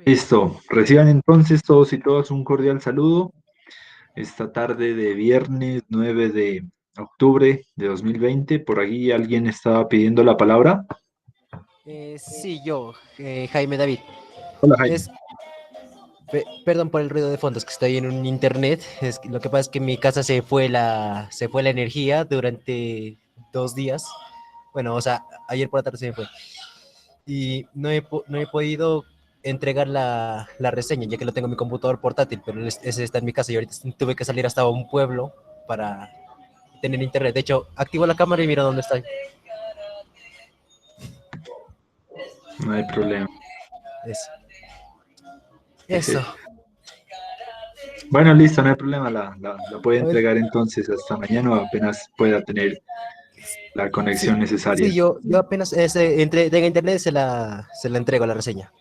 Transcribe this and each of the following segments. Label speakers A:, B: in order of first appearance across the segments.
A: Listo, reciban entonces todos y todas un cordial saludo esta tarde de viernes 9 de octubre de 2020. Por aquí alguien estaba pidiendo la palabra.
B: Sí, yo, Jaime David.
A: Hola, Jaime.
B: Es, Perdón por el ruido de fondo, es que estoy en un internet. Lo que pasa es que en mi casa se fue la energía durante 2 días. Bueno, o sea, ayer por la tarde se me fue. Y no he podido entregar la reseña, ya que lo tengo en mi computador portátil, pero ese está en mi casa y ahorita tuve que salir hasta un pueblo para tener internet. De hecho, activo la cámara y mira dónde estoy.
A: No hay problema.
B: Eso. Eso.
A: Bueno, listo, no hay problema. La puede entregar entonces hasta mañana o apenas pueda tener la
B: Sí,
A: conexión necesaria.
B: sí, yo apenas tenga internet se la entrego la reseña.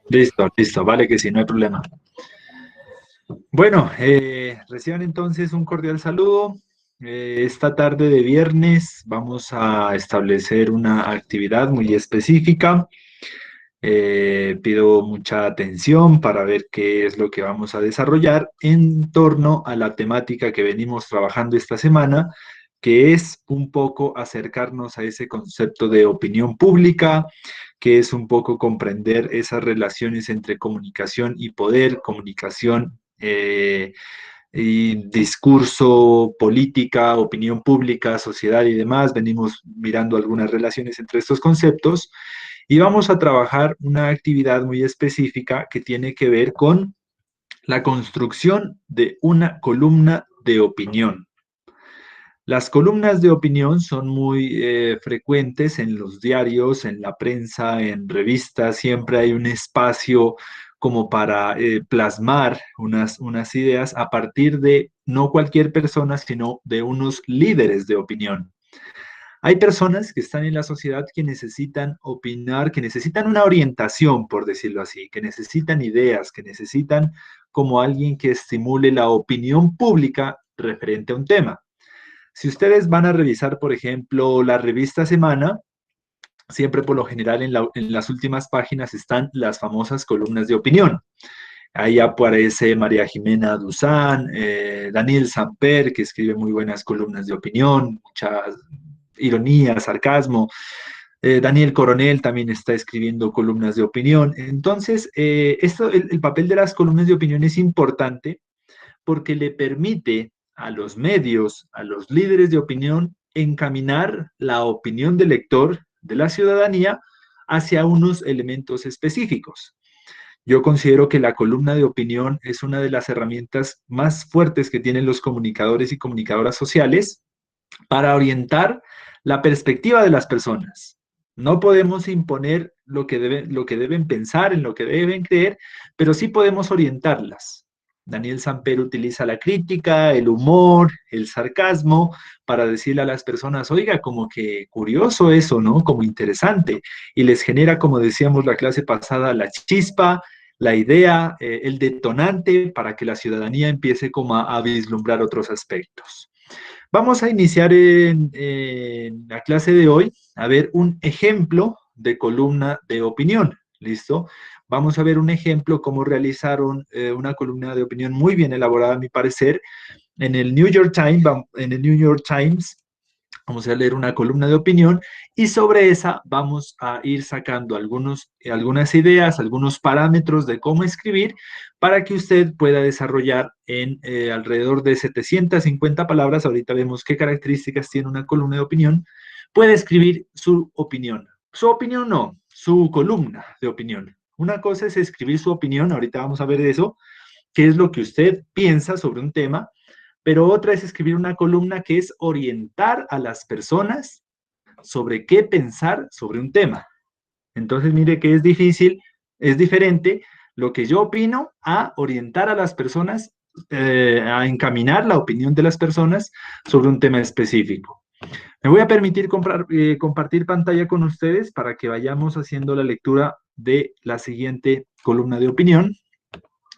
A: Listo, listo, vale que sí, no hay problema. Bueno, reciban entonces un cordial saludo. Esta tarde de viernes vamos a establecer una actividad muy específica. Pido mucha atención para ver qué es lo que vamos a desarrollar en torno a la temática que venimos trabajando esta semana, que es un poco acercarnos a ese concepto de opinión pública, que es un poco comprender esas relaciones entre comunicación y poder, comunicación y discurso, política, opinión pública, sociedad y demás. Venimos mirando algunas relaciones entre estos conceptos y vamos a trabajar una actividad muy específica que tiene que ver con la construcción de una columna de opinión. Las columnas de opinión son muy frecuentes en los diarios, en la prensa, en revistas. Siempre hay un espacio como para plasmar unas ideas a partir de no cualquier persona, sino de unos líderes de opinión. Hay personas que están en la sociedad que necesitan opinar, que necesitan una orientación, por decirlo así, que necesitan ideas, que necesitan como alguien que estimule la opinión pública referente a un tema. Si ustedes van a revisar, por ejemplo, la revista Semana, siempre por lo general en las últimas páginas están las famosas columnas de opinión. Ahí aparece María Jimena Duzán, Daniel Samper, que escribe muy buenas columnas de opinión, mucha ironía, sarcasmo. Daniel Coronel también está escribiendo columnas de opinión. Entonces, el papel de las columnas de opinión es importante porque le permite a los medios, a los líderes de opinión, encaminar la opinión del lector, de la ciudadanía, hacia unos elementos específicos. Yo considero que la columna de opinión es una de las herramientas más fuertes que tienen los comunicadores y comunicadoras sociales para orientar la perspectiva de las personas. No podemos imponer lo que deben pensar, en lo que deben creer, pero sí podemos orientarlas. Daniel Samper utiliza la crítica, el humor, el sarcasmo para decirle a las personas, oiga, como que curioso eso, ¿no? Como interesante. Y les genera, como decíamos la clase pasada, la chispa, la idea, el detonante para que la ciudadanía empiece como a vislumbrar otros aspectos. Vamos a iniciar en la clase de hoy a ver un ejemplo de columna de opinión. ¿Listo? Vamos a ver un ejemplo cómo realizaron una columna de opinión muy bien elaborada, a mi parecer, en el New York Times. En el New York Times vamos a leer una columna de opinión y sobre esa vamos a ir sacando algunas ideas, algunos parámetros de cómo escribir para que usted pueda desarrollar en alrededor de 750 palabras. Ahorita vemos qué características tiene una columna de opinión. Puede escribir su opinión. Su opinión no, su columna de opinión. Una cosa es escribir su opinión, ahorita vamos a ver eso, qué es lo que usted piensa sobre un tema, pero otra es escribir una columna que es orientar a las personas sobre qué pensar sobre un tema. Entonces, mire que es difícil, es diferente lo que yo opino a orientar a las personas, a encaminar la opinión de las personas sobre un tema específico. Me voy a permitir compartir pantalla con ustedes para que vayamos haciendo la lectura de la siguiente columna de opinión.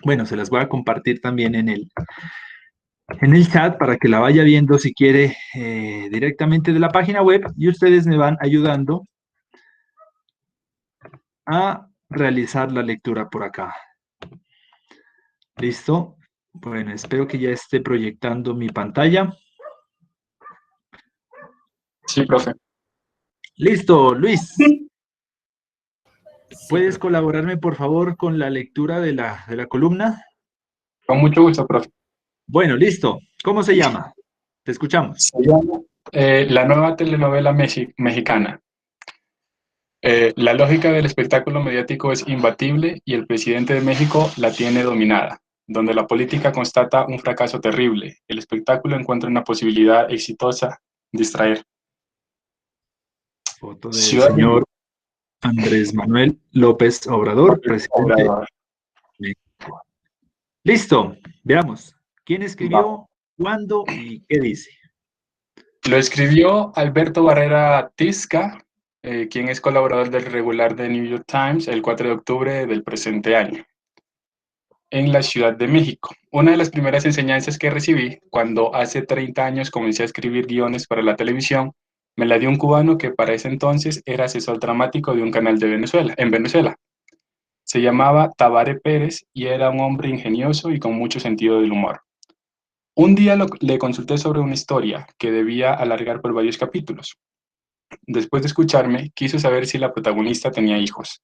A: Bueno, se las voy a compartir también en el chat para que la vaya viendo si quiere directamente de la página web y ustedes me van ayudando a realizar la lectura por acá. ¿Listo? Bueno, espero que ya esté proyectando mi pantalla.
C: Sí, profe.
A: Listo, Luis.
B: Sí,
A: ¿Puedes
B: profe.
A: colaborarme, por favor, con la lectura de la columna?
C: Con mucho gusto, profe.
A: Bueno, listo. ¿Cómo se llama? Te escuchamos.
C: Se llama La nueva telenovela mexicana. La lógica del espectáculo mediático es imbatible y el presidente de México la tiene dominada. Donde la política constata un fracaso terrible, el espectáculo encuentra una posibilidad exitosa: distraer.
A: Foto del
C: Ciudad de
A: señor Andrés Manuel López Obrador, presidente de
C: Obrador.
A: México. Listo, veamos. ¿Quién
C: Vamos.
A: escribió, cuándo y qué dice?
C: Lo escribió Alberto Barrera Tisca, quien es colaborador del regular de New York Times, el 4 de octubre del presente año, en la Ciudad de México. Una de las primeras enseñanzas que recibí cuando hace 30 años comencé a escribir guiones para la televisión, me la dio un cubano que para ese entonces era asesor dramático de un canal de Venezuela, en Venezuela. Se llamaba Tabare Pérez y era un hombre ingenioso y con mucho sentido del humor. Un día le consulté sobre una historia que debía alargar por varios capítulos. Después de escucharme, quiso saber si la protagonista tenía hijos.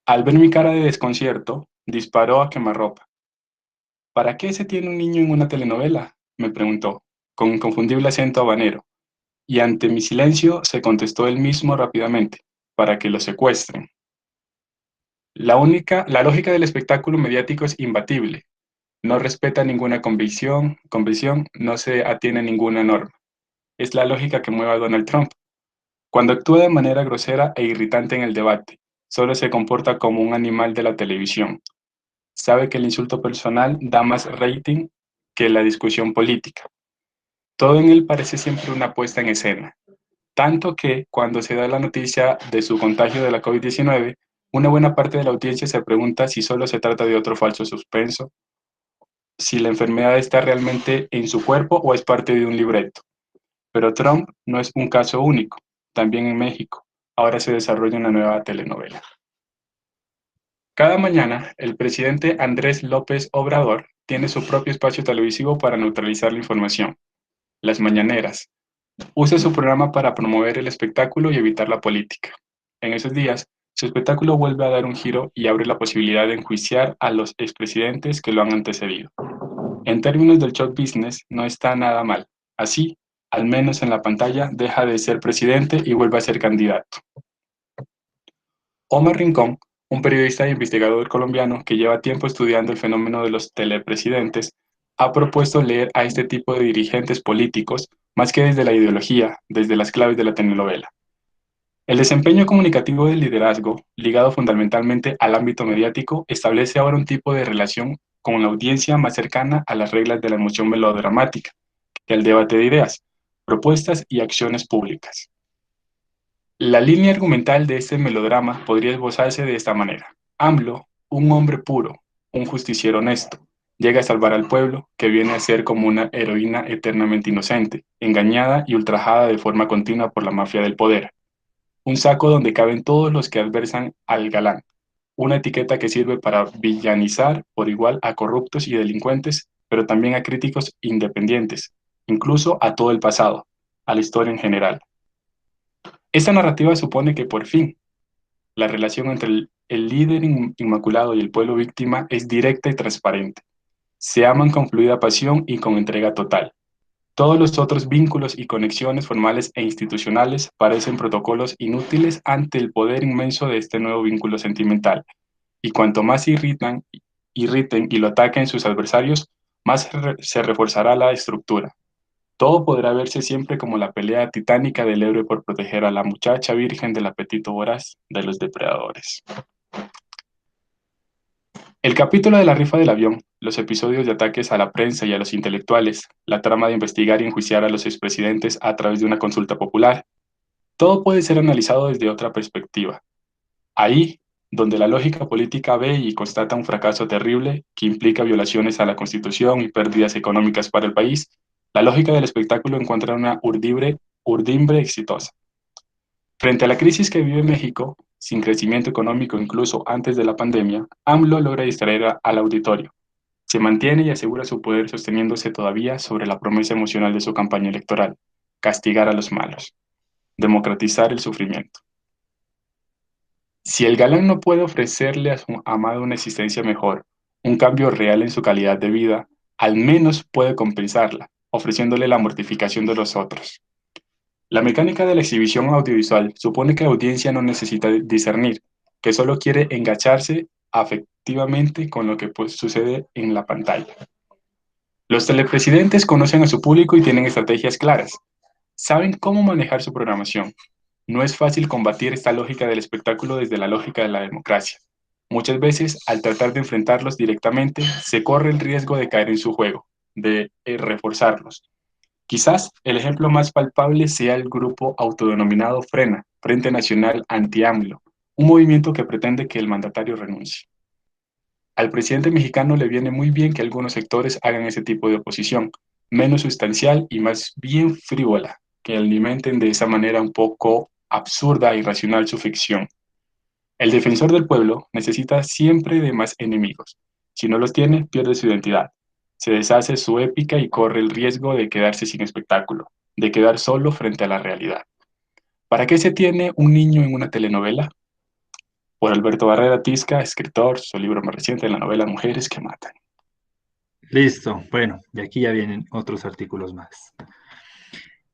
C: Al ver mi cara de desconcierto, disparó a quemarropa. ¿Para qué se tiene un niño en una telenovela?, me preguntó, con inconfundible acento habanero, y ante mi silencio se contestó él mismo rápidamente: para que lo secuestren. La lógica del espectáculo mediático es imbatible. No respeta ninguna convicción, no se atiene a ninguna norma. Es la lógica que mueve a Donald Trump. Cuando actúa de manera grosera e irritante en el debate, solo se comporta como un animal de la televisión. Sabe que el insulto personal da más rating que la discusión política. Todo en él parece siempre una puesta en escena. Tanto que, cuando se da la noticia de su contagio de la COVID-19, una buena parte de la audiencia se pregunta si solo se trata de otro falso suspenso, si la enfermedad está realmente en su cuerpo o es parte de un libreto. Pero Trump no es un caso único. También en México ahora se desarrolla una nueva telenovela. Cada mañana, el presidente Andrés López Obrador tiene su propio espacio televisivo para neutralizar la información: las mañaneras. Usa su programa para promover el espectáculo y evitar la política. En esos días, su espectáculo vuelve a dar un giro y abre la posibilidad de enjuiciar a los expresidentes que lo han antecedido. En términos del show business, no está nada mal. Así, al menos en la pantalla, deja de ser presidente y vuelve a ser candidato. Omar Rincón, un periodista e investigador colombiano que lleva tiempo estudiando el fenómeno de los telepresidentes, ha propuesto leer a este tipo de dirigentes políticos más que desde la ideología, desde las claves de la telenovela. El desempeño comunicativo del liderazgo, ligado fundamentalmente al ámbito mediático, establece ahora un tipo de relación con la audiencia más cercana a las reglas de la emoción melodramática que al debate de ideas, propuestas y acciones públicas. La línea argumental de este melodrama podría esbozarse de esta manera: AMLO, un hombre puro, un justiciero honesto, llega a salvar al pueblo, que viene a ser como una heroína eternamente inocente, engañada y ultrajada de forma continua por la mafia del poder. Un saco donde caben todos los que adversan al galán. Una etiqueta que sirve para villanizar por igual a corruptos y delincuentes, pero también a críticos independientes, incluso a todo el pasado, a la historia en general. Esta narrativa supone que por fin la relación entre el líder inmaculado y el pueblo víctima es directa y transparente. Se aman con fluida pasión y con entrega total. Todos los otros vínculos y conexiones formales e institucionales parecen protocolos inútiles ante el poder inmenso de este nuevo vínculo sentimental. Y cuanto más irriten y lo ataquen sus adversarios, más se reforzará la estructura. Todo podrá verse siempre como la pelea titánica del héroe por proteger a la muchacha virgen del apetito voraz de los depredadores. El capítulo de la rifa del avión, los episodios de ataques a la prensa y a los intelectuales, la trama de investigar y enjuiciar a los expresidentes a través de una consulta popular, todo puede ser analizado desde otra perspectiva. Ahí, donde la lógica política ve y constata un fracaso terrible que implica violaciones a la Constitución y pérdidas económicas para el país, la lógica del espectáculo encuentra una urdimbre exitosa. Frente a la crisis que vive México, sin crecimiento económico incluso antes de la pandemia, AMLO logra distraer al auditorio. Se mantiene y asegura su poder sosteniéndose todavía sobre la promesa emocional de su campaña electoral: castigar a los malos, democratizar el sufrimiento. Si el galán no puede ofrecerle a su amado una existencia mejor, un cambio real en su calidad de vida, al menos puede compensarla, ofreciéndole la mortificación de los otros. La mecánica de la exhibición audiovisual supone que la audiencia no necesita discernir, que solo quiere engancharse afectivamente con lo que sucede en la pantalla. Los telepresidentes conocen a su público y tienen estrategias claras. Saben cómo manejar su programación. No es fácil combatir esta lógica del espectáculo desde la lógica de la democracia. Muchas veces, al tratar de enfrentarlos directamente, se corre el riesgo de caer en su juego, de reforzarlos. Quizás el ejemplo más palpable sea el grupo autodenominado Frena, Frente Nacional Anti-AMLO, un movimiento que pretende que el mandatario renuncie. Al presidente mexicano le viene muy bien que algunos sectores hagan ese tipo de oposición, menos sustancial y más bien frívola, que alimenten de esa manera un poco absurda e irracional su ficción. El defensor del pueblo necesita siempre de más enemigos. Si no los tiene, pierde su identidad. Se deshace su épica y corre el riesgo de quedarse sin espectáculo, de quedar solo frente a la realidad. ¿Para qué se tiene un niño en una telenovela? Por Alberto Barrera Tisca, escritor, su libro más reciente, la novela Mujeres que matan.
A: Listo. Bueno, y aquí ya vienen otros artículos más.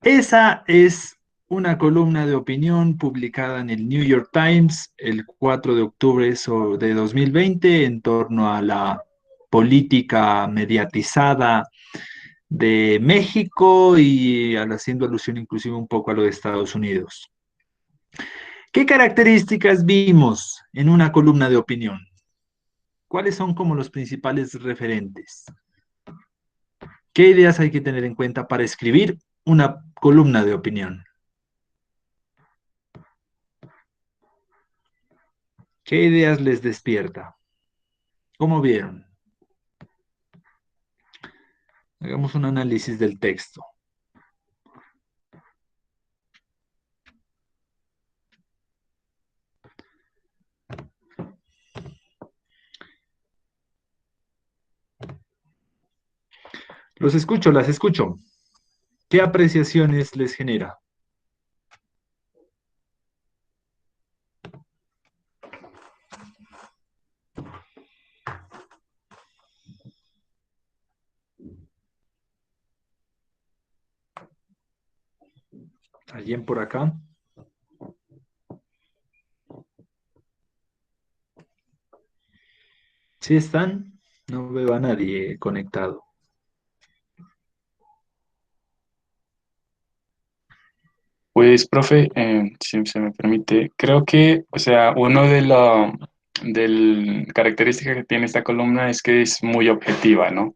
A: Esa es una columna de opinión publicada en el New York Times el 4 de octubre de 2020 en torno a la política mediatizada de México y haciendo alusión inclusive un poco a lo de Estados Unidos. ¿Qué características vimos en una columna de opinión? ¿Cuáles son como los principales referentes? ¿Qué ideas hay que tener en cuenta para escribir una columna de opinión? ¿Qué ideas les despierta? ¿Cómo vieron? Hagamos un análisis del texto. Los escucho, las escucho. ¿Qué apreciaciones les genera? ¿Alguien por acá? ¿Sí están? No veo a nadie conectado.
C: Pues, profe, si se me permite, creo que, o sea, uno de las características que tiene esta columna es que es muy objetiva, ¿no?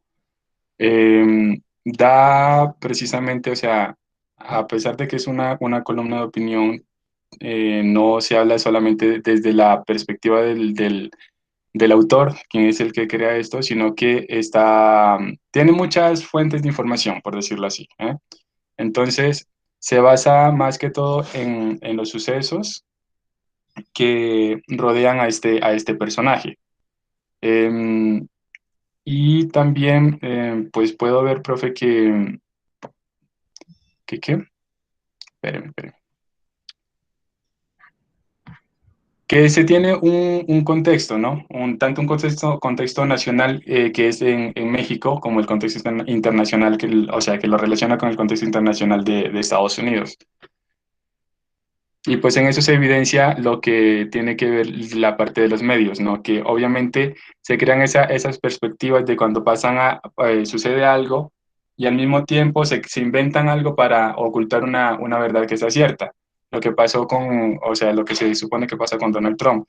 C: Da precisamente, o sea, a pesar de que es una columna de opinión, no se habla solamente desde la perspectiva del autor, quien es el que crea esto, sino que tiene muchas fuentes de información, por decirlo así, ¿eh? Entonces, se basa más que todo en los sucesos que rodean a este personaje. Em, y también, pues puedo ver, profe, ¿qué? Espéreme. Que se tiene un contexto, ¿no? Tanto un contexto nacional que es en México como el contexto internacional, o sea, que lo relaciona con el contexto internacional de Estados Unidos. Y pues en eso se evidencia lo que tiene que ver la parte de los medios, ¿no? Que obviamente se crean esas perspectivas de cuando sucede algo y al mismo tiempo se inventan algo para ocultar una verdad que sea cierta. Lo que pasó o sea, lo que se supone que pasa con Donald Trump.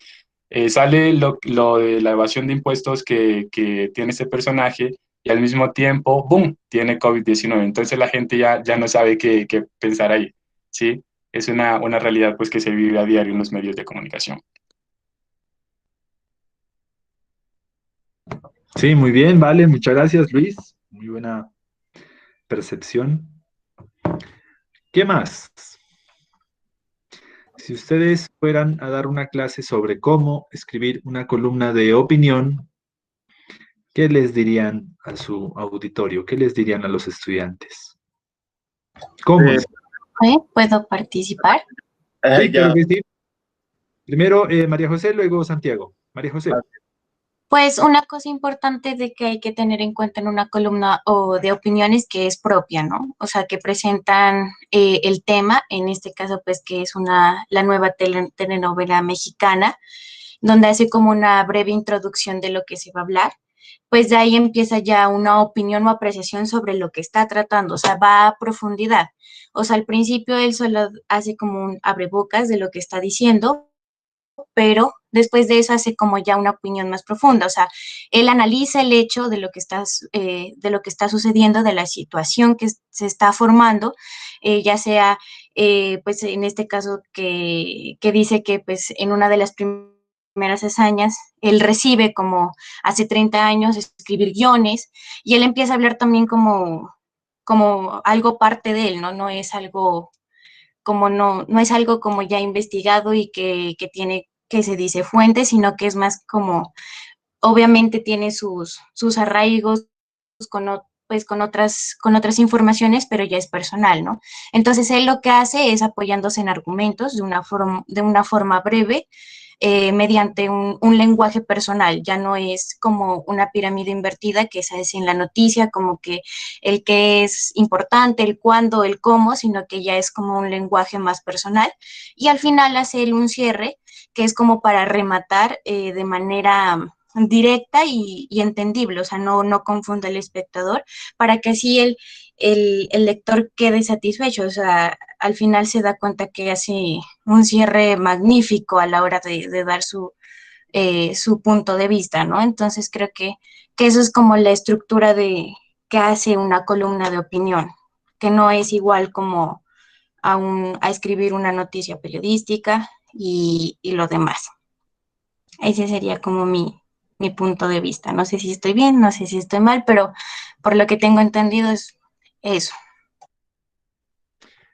C: Sale lo de la evasión de impuestos que tiene este personaje y al mismo tiempo, ¡boom!, tiene COVID-19. Entonces la gente ya no sabe qué pensar ahí, ¿sí? Es una realidad pues que se vive a diario en los medios de comunicación.
A: Sí, muy bien, vale, muchas gracias, Luis. Muy buena percepción. ¿Qué más? Si ustedes fueran a dar una clase sobre cómo escribir una columna de opinión, ¿qué les dirían a su auditorio? ¿Qué les dirían a los estudiantes? ¿Cómo
D: Eh,
A: es?
E: ¿Puedo participar?
A: Sí, claro
D: ya,
A: que sí. Primero María José, luego Santiago. María José.
E: Pues una cosa importante de que hay que tener en cuenta en una columna o de opiniones que es propia, ¿no? O sea, que presentan el tema, en este caso, pues que es la nueva telenovela mexicana, donde hace como una breve introducción de lo que se va a hablar. Pues de ahí empieza ya una opinión o apreciación sobre lo que está tratando, o sea, va a profundidad. O sea, al principio él solo hace como un abrebocas de lo que está diciendo, pero después de eso hace como ya una opinión más profunda, o sea, él analiza el hecho de lo que está sucediendo, de la situación que se está formando, ya sea, pues en este caso que dice que pues en una de las primeras hazañas, él recibe como hace 30 años escribir guiones y él empieza a hablar también como algo parte de él, ¿no? No es algo como no es algo como ya investigado y que tiene, que se dice fuente, sino que es más como, obviamente tiene sus arraigos pues con otras informaciones, pero ya es personal, ¿no? Entonces él lo que hace es apoyándose en argumentos de una forma breve, mediante un lenguaje personal, ya no es como una pirámide invertida que se hace en la noticia, como que el que es importante, el cuándo, el cómo, sino que ya es como un lenguaje más personal. Y al final hace él un cierre que es como para rematar de manera directa y entendible, o sea, no confunda al espectador, para que así el lector quede satisfecho, o sea, al final se da cuenta que hace un cierre magnífico a la hora de dar su punto de vista, ¿no? Entonces creo que eso es como la estructura que hace una columna de opinión, que no es igual como a escribir una noticia periodística y lo demás. Ese sería como mi punto de vista. No sé si estoy bien, no sé si estoy mal, pero por lo que tengo entendido es eso.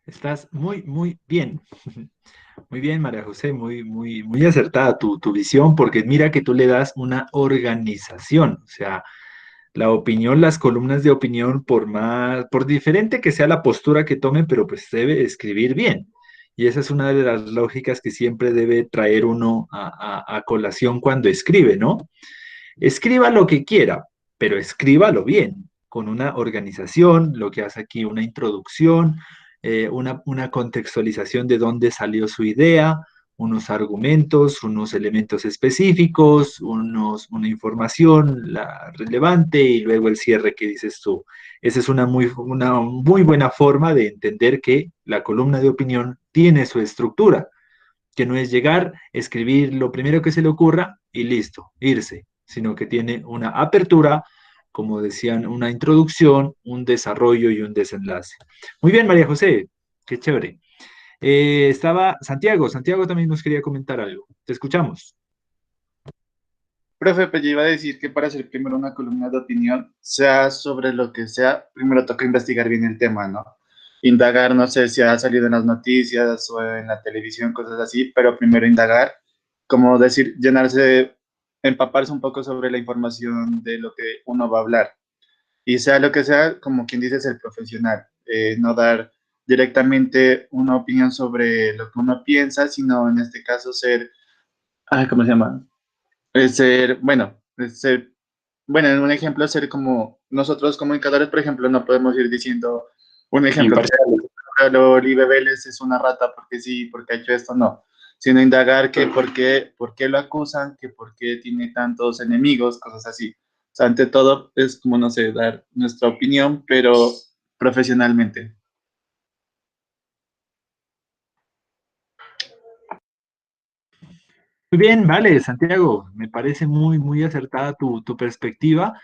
A: Estás muy, muy bien. Muy bien, María José, muy acertada tu visión, porque mira que tú le das una organización, o sea, la opinión, las columnas de opinión, por diferente que sea la postura que tomen, pero pues debe escribir bien. Y esa es una de las lógicas que siempre debe traer uno a colación cuando escribe, ¿no? Escriba lo que quiera, pero escríbalo bien, con una organización, lo que hace aquí, una introducción, una contextualización de dónde salió su idea, unos argumentos, unos elementos específicos, una información relevante y luego el cierre que dices tú. Esa es una muy buena forma de entender que la columna de opinión tiene su estructura, que no es llegar, escribir lo primero que se le ocurra y listo, irse, sino que tiene una apertura, como decían, una introducción, un desarrollo y un desenlace. Muy bien, María José, qué chévere. Estaba Santiago, Santiago también nos quería comentar algo. Te escuchamos.
D: profe, pues yo iba a decir que para hacer primero una columna de opinión, sea sobre lo que sea, primero toca investigar bien el tema, ¿no? Indagar, no sé si ha salido en las noticias o en la televisión, cosas así, pero primero indagar, como decir, llenarse, empaparse un poco sobre la información de lo que uno va a hablar. Y sea lo que sea, como quien dice, ser profesional, no dar directamente una opinión sobre lo que uno piensa, sino en este caso ser, ¿cómo se llama? Ser, bueno, ser, bueno, en un ejemplo, ser como nosotros comunicadores, por ejemplo, no podemos ir diciendo un ejemplo, que
C: Imparcial.
D: Oribe Vélez es una rata porque sí, porque ha hecho esto, no, sino indagar que por qué lo acusan, que por qué tiene tantos enemigos, cosas así. O sea, ante todo es como, no sé, dar nuestra opinión, pero profesionalmente.
A: Muy bien, vale, Santiago, me parece muy acertada tu perspectiva,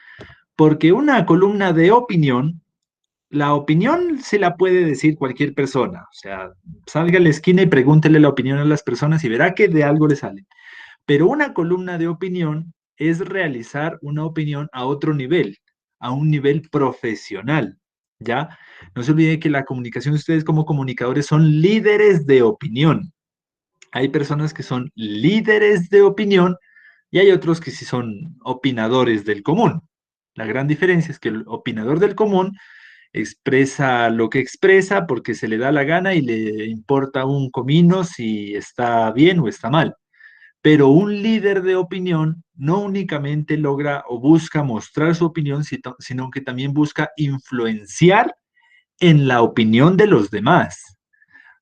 A: porque una columna de opinión, la opinión se la puede decir cualquier persona, o sea, salga a la esquina y pregúntele la opinión a las personas y verá que de algo le sale. Pero una columna de opinión es realizar una opinión a otro nivel, a un nivel profesional, ¿ya? No se olvide que la comunicación, ustedes como comunicadores son líderes de opinión. Hay personas que son líderes de opinión y hay otros que sí son opinadores del común. La gran diferencia es que el opinador del común expresa lo que expresa porque se le da la gana y le importa un comino si está bien o está mal. Pero un líder de opinión no únicamente logra o busca mostrar su opinión, sino que también busca influenciar en la opinión de los demás.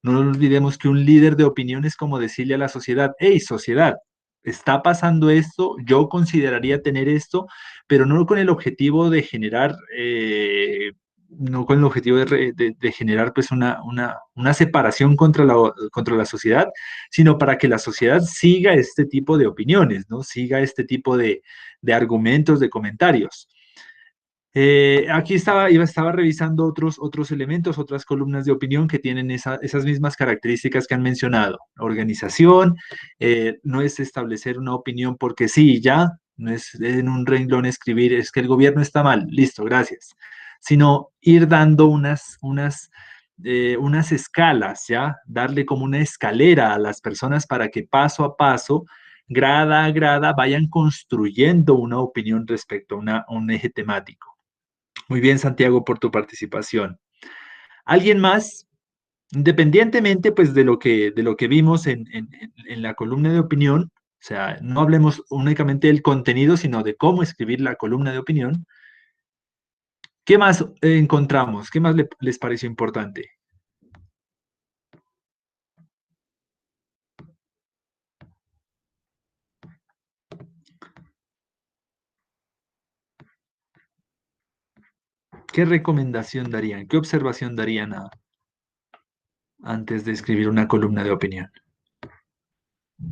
A: No olvidemos que un líder de opinión es como decirle a la sociedad: hey, sociedad, está pasando esto, yo consideraría tener esto, pero no con el objetivo de generar, no con el objetivo de generar pues una separación contra la sociedad, sino para que la sociedad siga este tipo de opiniones, ¿no? Siga este tipo de argumentos, de comentarios. Aquí estaba revisando otros elementos, otras columnas de opinión que tienen esas mismas características que han mencionado. Organización, no es establecer una opinión porque sí, ya, no es en un renglón escribir, es que el gobierno está mal, listo, gracias, sino ir dando unas escalas, ¿ya? Darle como una escalera a las personas para que paso a paso, grada a grada, vayan construyendo una opinión respecto a un eje temático. Muy bien, Santiago, por tu participación. ¿Alguien más? Independientemente, pues, de lo que vimos en la columna de opinión, o sea, no hablemos únicamente del contenido, sino de cómo escribir la columna de opinión. ¿Qué más encontramos? ¿Qué más les pareció importante? ¿Qué recomendación darían? ¿Qué observación darían antes de escribir una columna de opinión?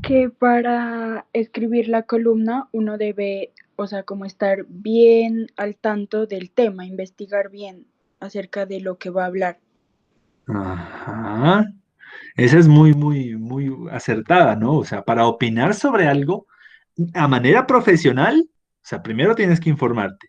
F: Que para escribir la columna uno debe, o sea, como estar bien al tanto del tema, investigar bien acerca de lo que va a hablar.
A: Ajá. Esa es muy, muy, muy acertada, ¿no? O sea, para opinar sobre algo a manera profesional, o sea, primero tienes que informarte.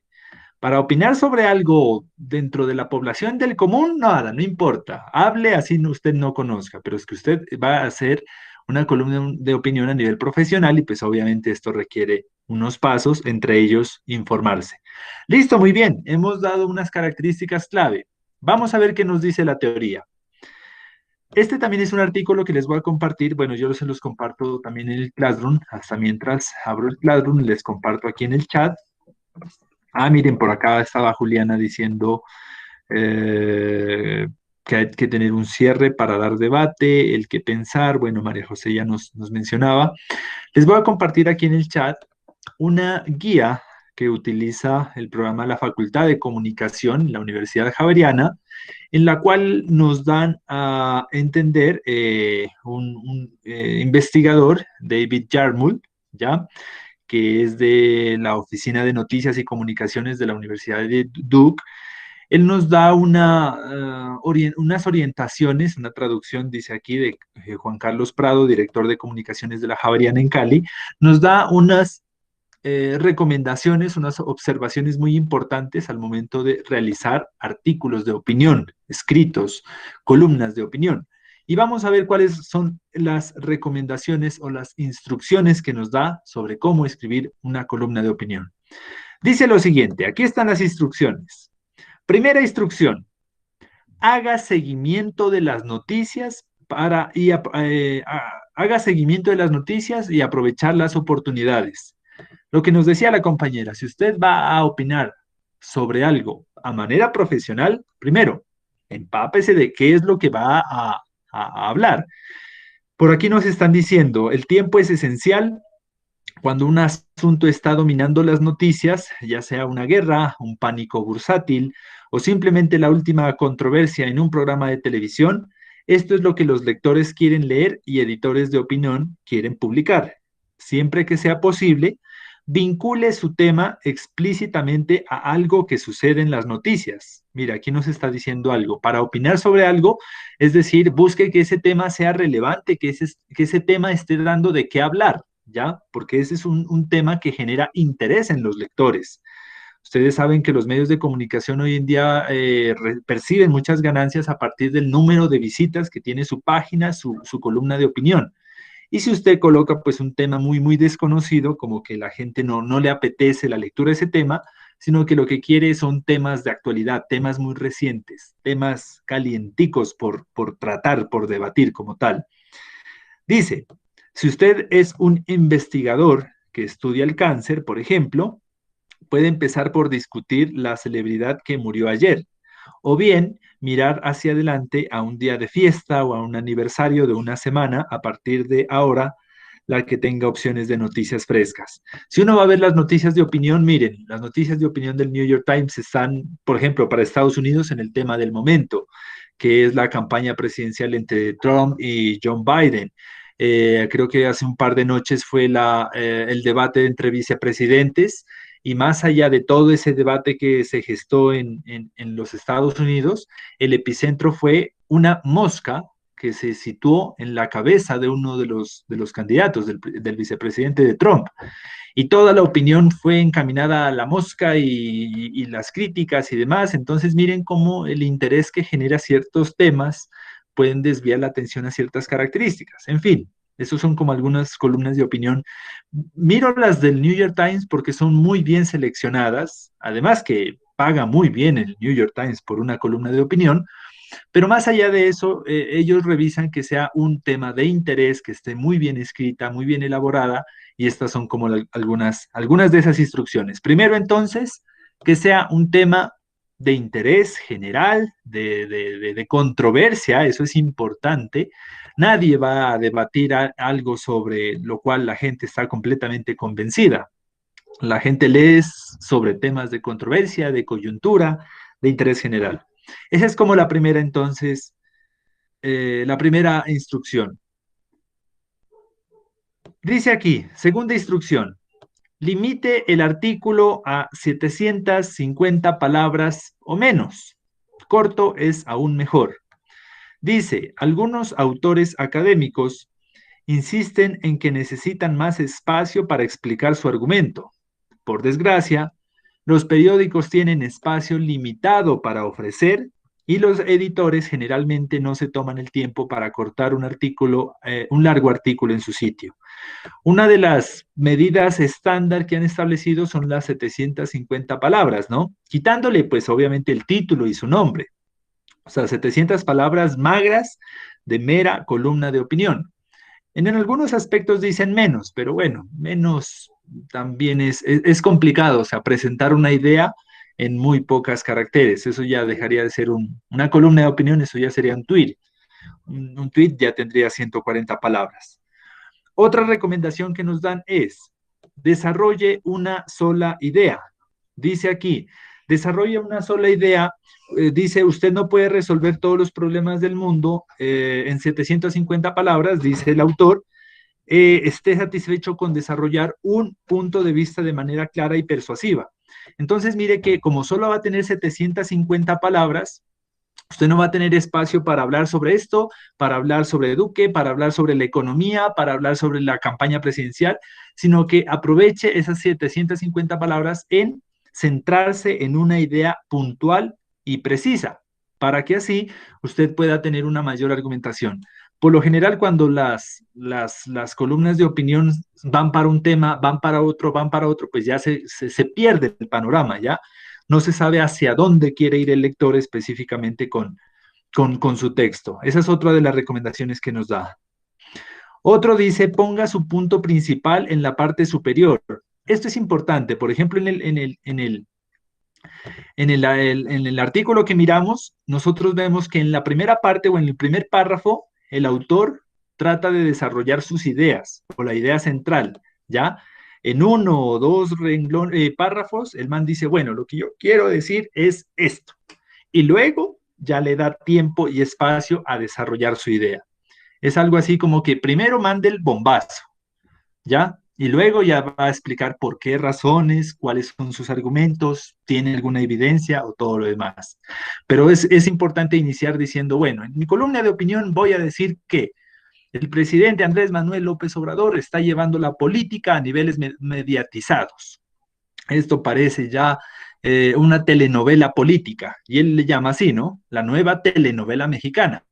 A: Para opinar sobre algo dentro de la población del común, nada, no importa. Hable así usted no conozca, pero es que usted va a hacer una columna de opinión a nivel profesional y pues obviamente esto requiere unos pasos, entre ellos informarse. Listo, muy bien. Hemos dado unas características clave. Vamos a ver qué nos dice la teoría. Este también es un artículo que les voy a compartir. Bueno, yo se los comparto también en el Classroom. Hasta mientras abro el Classroom, les comparto aquí en el chat. Ah, miren, por acá estaba Juliana diciendo que hay que tener un cierre para dar debate, el que pensar. Bueno, María José ya nos mencionaba. Les voy a compartir aquí en el chat una guía que utiliza el programa de la Facultad de Comunicación en la Universidad Javeriana, en la cual nos dan a entender un investigador, David Yarmuth, ¿ya? Que es de la Oficina de Noticias y Comunicaciones de la Universidad de Duke. Él nos da unas orientaciones, una traducción, dice aquí, de Juan Carlos Prado, director de comunicaciones de la Javeriana en Cali, nos da unas recomendaciones, unas observaciones muy importantes al momento de realizar artículos de opinión, escritos, columnas de opinión. Y vamos a ver cuáles son las recomendaciones o las instrucciones que nos da sobre cómo escribir una columna de opinión. Dice lo siguiente, aquí están las instrucciones. Primera instrucción, haga seguimiento de las noticias haga seguimiento de las noticias y aprovechar las oportunidades. Lo que nos decía la compañera, si usted va a opinar sobre algo a manera profesional, primero, empápese de qué es lo que va a hablar. Por aquí nos están diciendo, el tiempo es esencial cuando un asunto está dominando las noticias, ya sea una guerra, un pánico bursátil o simplemente la última controversia en un programa de televisión. Esto es lo que los lectores quieren leer y editores de opinión quieren publicar. Siempre que sea posible, vincule su tema explícitamente a algo que sucede en las noticias. Mira, aquí nos está diciendo algo. Para opinar sobre algo, es decir, busque que ese tema sea relevante, que ese tema esté dando de qué hablar, ¿ya? Porque ese es un tema que genera interés en los lectores. Ustedes saben que los medios de comunicación hoy en día perciben muchas ganancias a partir del número de visitas que tiene su página, su columna de opinión. Y si usted coloca pues un tema muy, muy desconocido, como que la gente no le apetece la lectura de ese tema, sino que lo que quiere son temas de actualidad, temas muy recientes, temas calienticos por tratar, por debatir como tal. Dice, si usted es un investigador que estudia el cáncer, por ejemplo, puede empezar por discutir la celebridad que murió ayer, o bien mirar hacia adelante a un día de fiesta o a un aniversario de una semana a partir de ahora, la que tenga opciones de noticias frescas. Si uno va a ver las noticias de opinión, miren, las noticias de opinión del New York Times están, por ejemplo, para Estados Unidos en el tema del momento, que es la campaña presidencial entre Trump y John Biden. Creo que hace un par de noches fue el debate entre vicepresidentes y más allá de todo ese debate que se gestó en los Estados Unidos, el epicentro fue una mosca que se situó en la cabeza de uno de los candidatos, del vicepresidente de Trump. Y toda la opinión fue encaminada a la mosca y las críticas y demás. Entonces miren cómo el interés que genera ciertos temas pueden desviar la atención a ciertas características. En fin, esos son como algunas columnas de opinión. Miro las del New York Times porque son muy bien seleccionadas, además que paga muy bien el New York Times por una columna de opinión, pero más allá de eso, ellos revisan que sea un tema de interés, que esté muy bien escrita, muy bien elaborada, y estas son como algunas de esas instrucciones. Primero, entonces, que sea un tema de interés general, de controversia, eso es importante. Nadie va a debatir algo sobre lo cual la gente está completamente convencida. La gente lee sobre temas de controversia, de coyuntura, de interés general. Esa es como la primera, entonces, la primera instrucción. Dice aquí, segunda instrucción, limite el artículo a 750 palabras o menos. Corto es aún mejor. Dice, algunos autores académicos insisten en que necesitan más espacio para explicar su argumento. Por desgracia, los periódicos tienen espacio limitado para ofrecer y los editores generalmente no se toman el tiempo para cortar un largo artículo en su sitio. Una de las medidas estándar que han establecido son las 750 palabras, ¿no? Quitándole, pues, obviamente el título y su nombre. O sea, 700 palabras magras de mera columna de opinión. En algunos aspectos dicen menos, pero bueno, menos también es complicado, o sea, presentar una idea en muy pocas caracteres. Eso ya dejaría de ser una columna de opinión, eso ya sería un tweet. Un tweet ya tendría 140 palabras. Otra recomendación que nos dan es, desarrolle una sola idea. Dice aquí, desarrolla una sola idea. Dice, usted no puede resolver todos los problemas del mundo en 750 palabras, dice el autor. Esté satisfecho con desarrollar un punto de vista de manera clara y persuasiva. Entonces, mire que como solo va a tener 750 palabras, usted no va a tener espacio para hablar sobre esto, para hablar sobre Duque, para hablar sobre la economía, para hablar sobre la campaña presidencial, sino que aproveche esas 750 palabras en centrarse en una idea puntual y precisa, para que así usted pueda tener una mayor argumentación. Por lo general, cuando las columnas de opinión van para un tema, van para otro, pues ya se pierde el panorama, ¿ya? No se sabe hacia dónde quiere ir el lector específicamente con su texto. Esa es otra de las recomendaciones que nos da. Otro dice, ponga su punto principal en la parte superior. Esto es importante. Por ejemplo, en el artículo que miramos, nosotros vemos que en la primera parte o en el primer párrafo, el autor trata de desarrollar sus ideas o la idea central, ¿ya? En uno o dos párrafos, el man dice, bueno, lo que yo quiero decir es esto. Y luego ya le da tiempo y espacio a desarrollar su idea. Es algo así como que primero mande el bombazo, ¿ya? Y luego ya va a explicar por qué razones, cuáles son sus argumentos, tiene alguna evidencia o todo lo demás. Pero es importante iniciar diciendo, bueno, en mi columna de opinión voy a decir que el presidente Andrés Manuel López Obrador está llevando la política a niveles mediatizados. Esto parece ya una telenovela política, y él le llama así, ¿no? La nueva telenovela mexicana.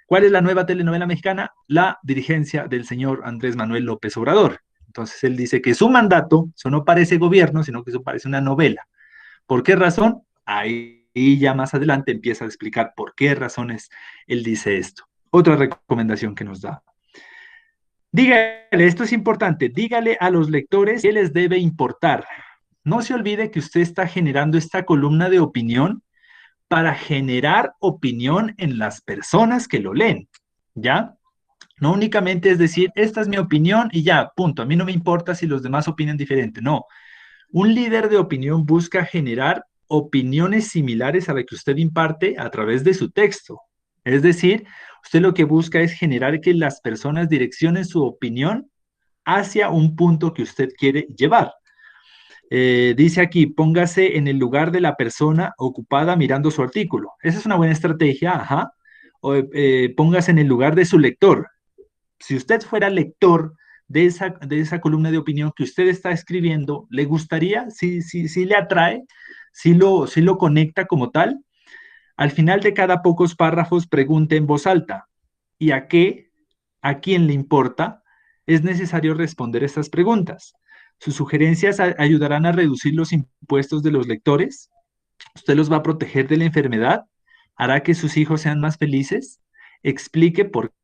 A: ¿Cuál es la nueva telenovela mexicana? La dirigencia del señor Andrés Manuel López Obrador. Entonces él dice que su mandato, eso no parece gobierno, sino que eso parece una novela. ¿Por qué razón? Ahí ya más adelante empieza a explicar por qué razones él dice esto. Otra recomendación que nos da. Dígale, esto es importante, dígale a los lectores qué les debe importar. No se olvide que usted está generando esta columna de opinión para generar opinión en las personas que lo leen, ¿ya? No únicamente es decir, esta es mi opinión y ya, punto. A mí no me importa si los demás opinan diferente. No, un líder de opinión busca generar opiniones similares a la que usted imparte a través de su texto. Es decir, usted lo que busca es generar que las personas direccionen su opinión hacia un punto que usted quiere llevar. Dice aquí, póngase en el lugar de la persona ocupada mirando su artículo. Esa es una buena estrategia, ajá. Póngase en el lugar de su lector. Si usted fuera lector de esa columna de opinión que usted está escribiendo, ¿le gustaría? ¿Sí le atrae? ¿Sí lo conecta como tal? Al final de cada pocos párrafos pregunte en voz alta, ¿y a qué? ¿A quién le importa? Es necesario responder estas preguntas. Sus sugerencias ayudarán a reducir los impuestos de los lectores. Usted los va a proteger de la enfermedad. Hará que sus hijos sean más felices. Explique por qué.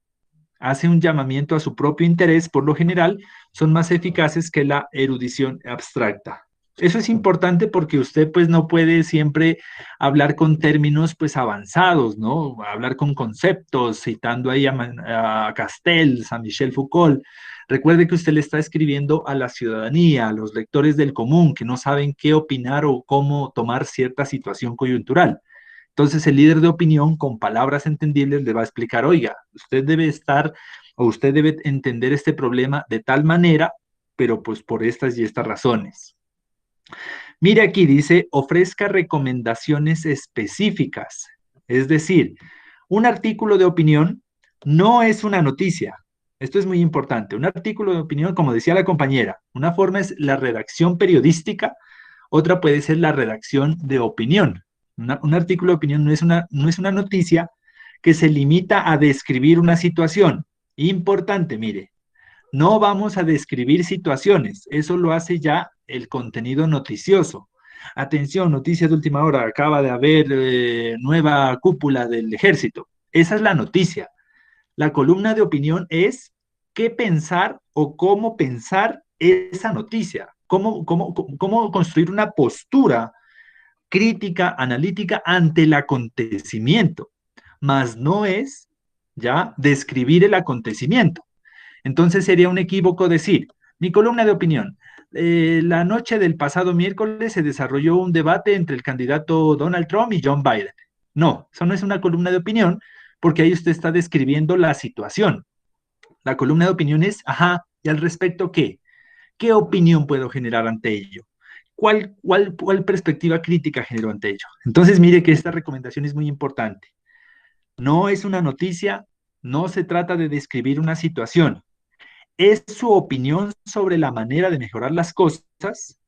A: Hace un llamamiento a su propio interés, por lo general, son más eficaces que la erudición abstracta. Eso es importante porque usted pues no puede siempre hablar con términos pues avanzados, ¿no? Hablar con conceptos, citando ahí a Castells, a Michel Foucault. Recuerde que usted le está escribiendo a la ciudadanía, a los lectores del común, que no saben qué opinar o cómo tomar cierta situación coyuntural. Entonces el líder de opinión con palabras entendibles le va a explicar, oiga, usted debe estar o usted debe entender este problema de tal manera, pero pues por estas y estas razones. Mire aquí, dice, ofrezca recomendaciones específicas. Es decir, un artículo de opinión no es una noticia. Esto es muy importante. Un artículo de opinión, como decía la compañera, una forma es la redacción periodística, otra puede ser la redacción de opinión. Un artículo de opinión no es una noticia que se limita a describir una situación. Importante, mire, no vamos a describir situaciones, eso lo hace ya el contenido noticioso. Atención, noticias de última hora, acaba de haber nueva cúpula del ejército. Esa es la noticia. La columna de opinión es qué pensar o cómo pensar esa noticia, cómo construir una postura crítica, analítica ante el acontecimiento, mas no es ya describir el acontecimiento. Entonces sería un equívoco decir, mi columna de opinión, la noche del pasado miércoles se desarrolló un debate entre el candidato Donald Trump y John Biden. No, eso no es una columna de opinión, porque ahí usted está describiendo la situación. La columna de opinión es, ajá, ¿y al respecto qué? ¿Qué opinión puedo generar ante ello? ¿Cuál perspectiva crítica genero ante ello? Entonces, mire que esta recomendación es muy importante. No es una noticia, no se trata de describir una situación, es su opinión sobre la manera de mejorar las cosas.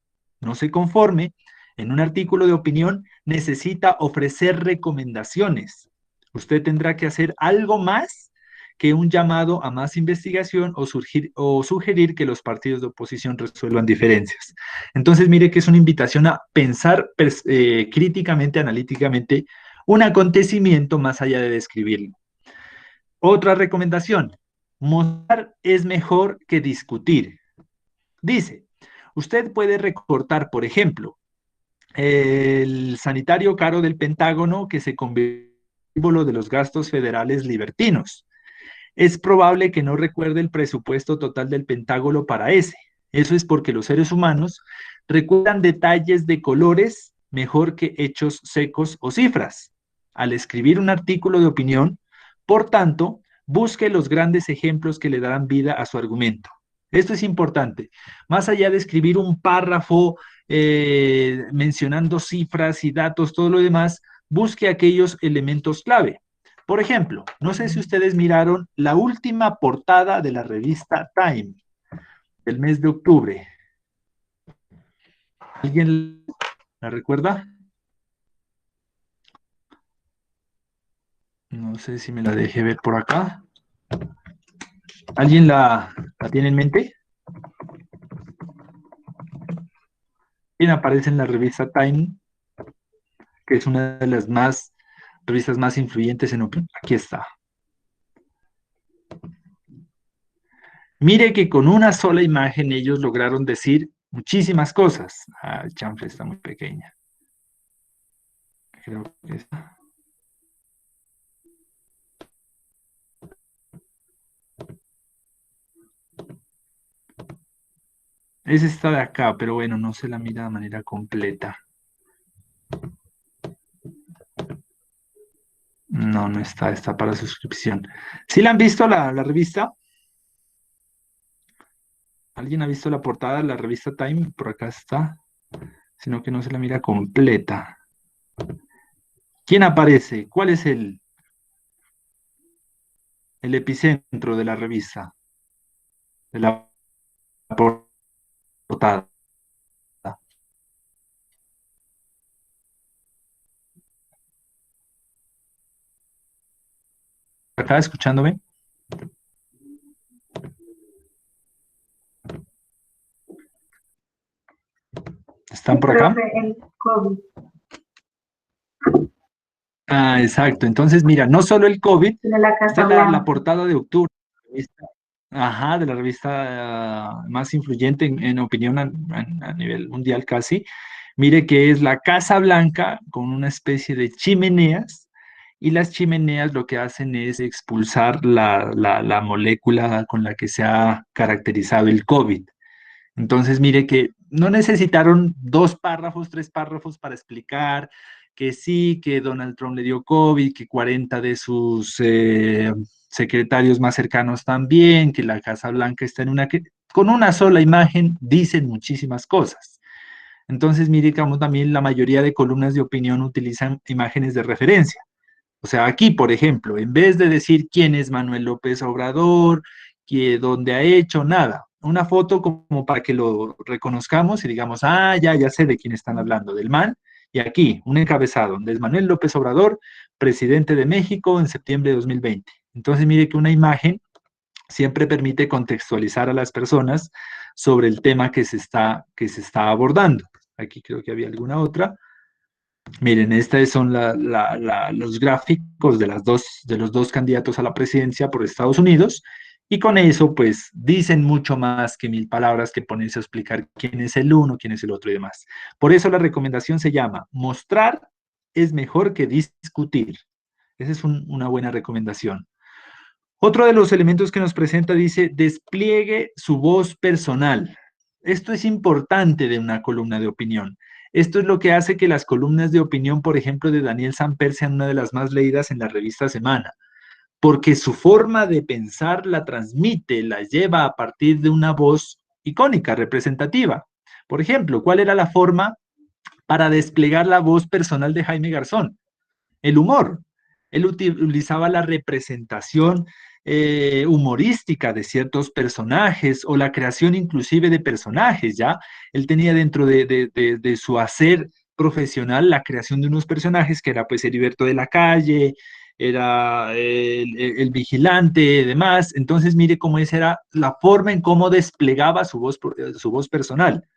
A: No se conforme. En un artículo de opinión necesita ofrecer recomendaciones. Usted tendrá que hacer algo más que un llamado a más investigación o sugerir que los partidos de oposición resuelvan diferencias. Entonces, mire que es una invitación a pensar críticamente, analíticamente, un acontecimiento más allá de describirlo. Otra recomendación, mostrar es mejor que discutir. Dice, usted puede recortar, por ejemplo, el sanitario caro del Pentágono que se convirtió en símbolo de los gastos federales libertinos. Es probable que no recuerde el presupuesto total del Pentágono para ese. Eso es porque los seres humanos recuerdan detalles de colores mejor que hechos secos o cifras. Al escribir un artículo de opinión, por tanto, busque los grandes ejemplos que le darán vida a su argumento. Esto es importante. Más allá de escribir un párrafo mencionando cifras y datos, todo lo demás, busque aquellos elementos clave. Por ejemplo, no sé si ustedes miraron la última portada de la revista Time del mes de octubre. ¿Alguien la recuerda? No sé si me la dejé ver por acá. ¿Alguien la tiene en mente? ¿Quién aparece en la revista Time, que es una de las revistas más influyentes en opinión? Aquí está. Mire que con una sola imagen ellos lograron decir muchísimas cosas. Ah, el chanfle está muy pequeña. Creo que está. Es esta de acá, pero bueno, no se la mira de manera completa. No, no está, está para suscripción. ¿Sí la han visto la revista? ¿Alguien ha visto la portada de la revista Time? Por acá está, sino que no se la mira completa. ¿Quién aparece? ¿Cuál es el epicentro de la revista? De la portada. ¿Acá escuchándome? ¿Están por acá?
G: El COVID.
A: Ah, exacto. Entonces, mira, no solo el COVID,
G: De la
A: esta
G: Casa
A: es
G: Blanca.
A: la portada de octubre, ajá, de la revista más influyente en opinión a nivel mundial casi. Mire que es la Casa Blanca con una especie de chimeneas, y las chimeneas lo que hacen es expulsar la molécula con la que se ha caracterizado el COVID. Entonces, mire que no necesitaron 2 párrafos, 3 párrafos para explicar que sí, que Donald Trump le dio COVID, que 40 de sus secretarios más cercanos también, que la Casa Blanca está en una... con una sola imagen dicen muchísimas cosas. Entonces, mire, como también la mayoría de columnas de opinión utilizan imágenes de referencia. O sea, aquí, por ejemplo, en vez de decir quién es Manuel López Obrador, que dónde ha hecho, nada. Una foto como para que lo reconozcamos y digamos, ah, ya sé de quién están hablando, del man. Y aquí, un encabezado, donde es Manuel López Obrador, presidente de México en septiembre de 2020. Entonces, mire que una imagen siempre permite contextualizar a las personas sobre el tema que se está abordando. Aquí creo que había alguna otra. Miren, estos son los gráficos de los dos candidatos a la presidencia por Estados Unidos, y con eso, pues, dicen mucho más que 1000 palabras que ponerse a explicar quién es el uno, quién es el otro y demás. Por eso la recomendación se llama: mostrar es mejor que discutir. Esa es una buena recomendación. Otro de los elementos que nos presenta dice: despliegue su voz personal. Esto es importante de una columna de opinión. Esto es lo que hace que las columnas de opinión, por ejemplo, de Daniel Samper, sean una de las más leídas en la revista Semana, porque su forma de pensar la transmite, la lleva a partir de una voz icónica, representativa. Por ejemplo, ¿cuál era la forma para desplegar la voz personal de Jaime Garzón? El humor. Él utilizaba la representación humorística de ciertos personajes, o la creación inclusive de personajes, ¿ya? Él tenía dentro de su hacer profesional la creación de unos personajes que era pues Heriberto de la Calle, era el vigilante y demás. Entonces mire cómo esa era la forma en cómo desplegaba su voz personal.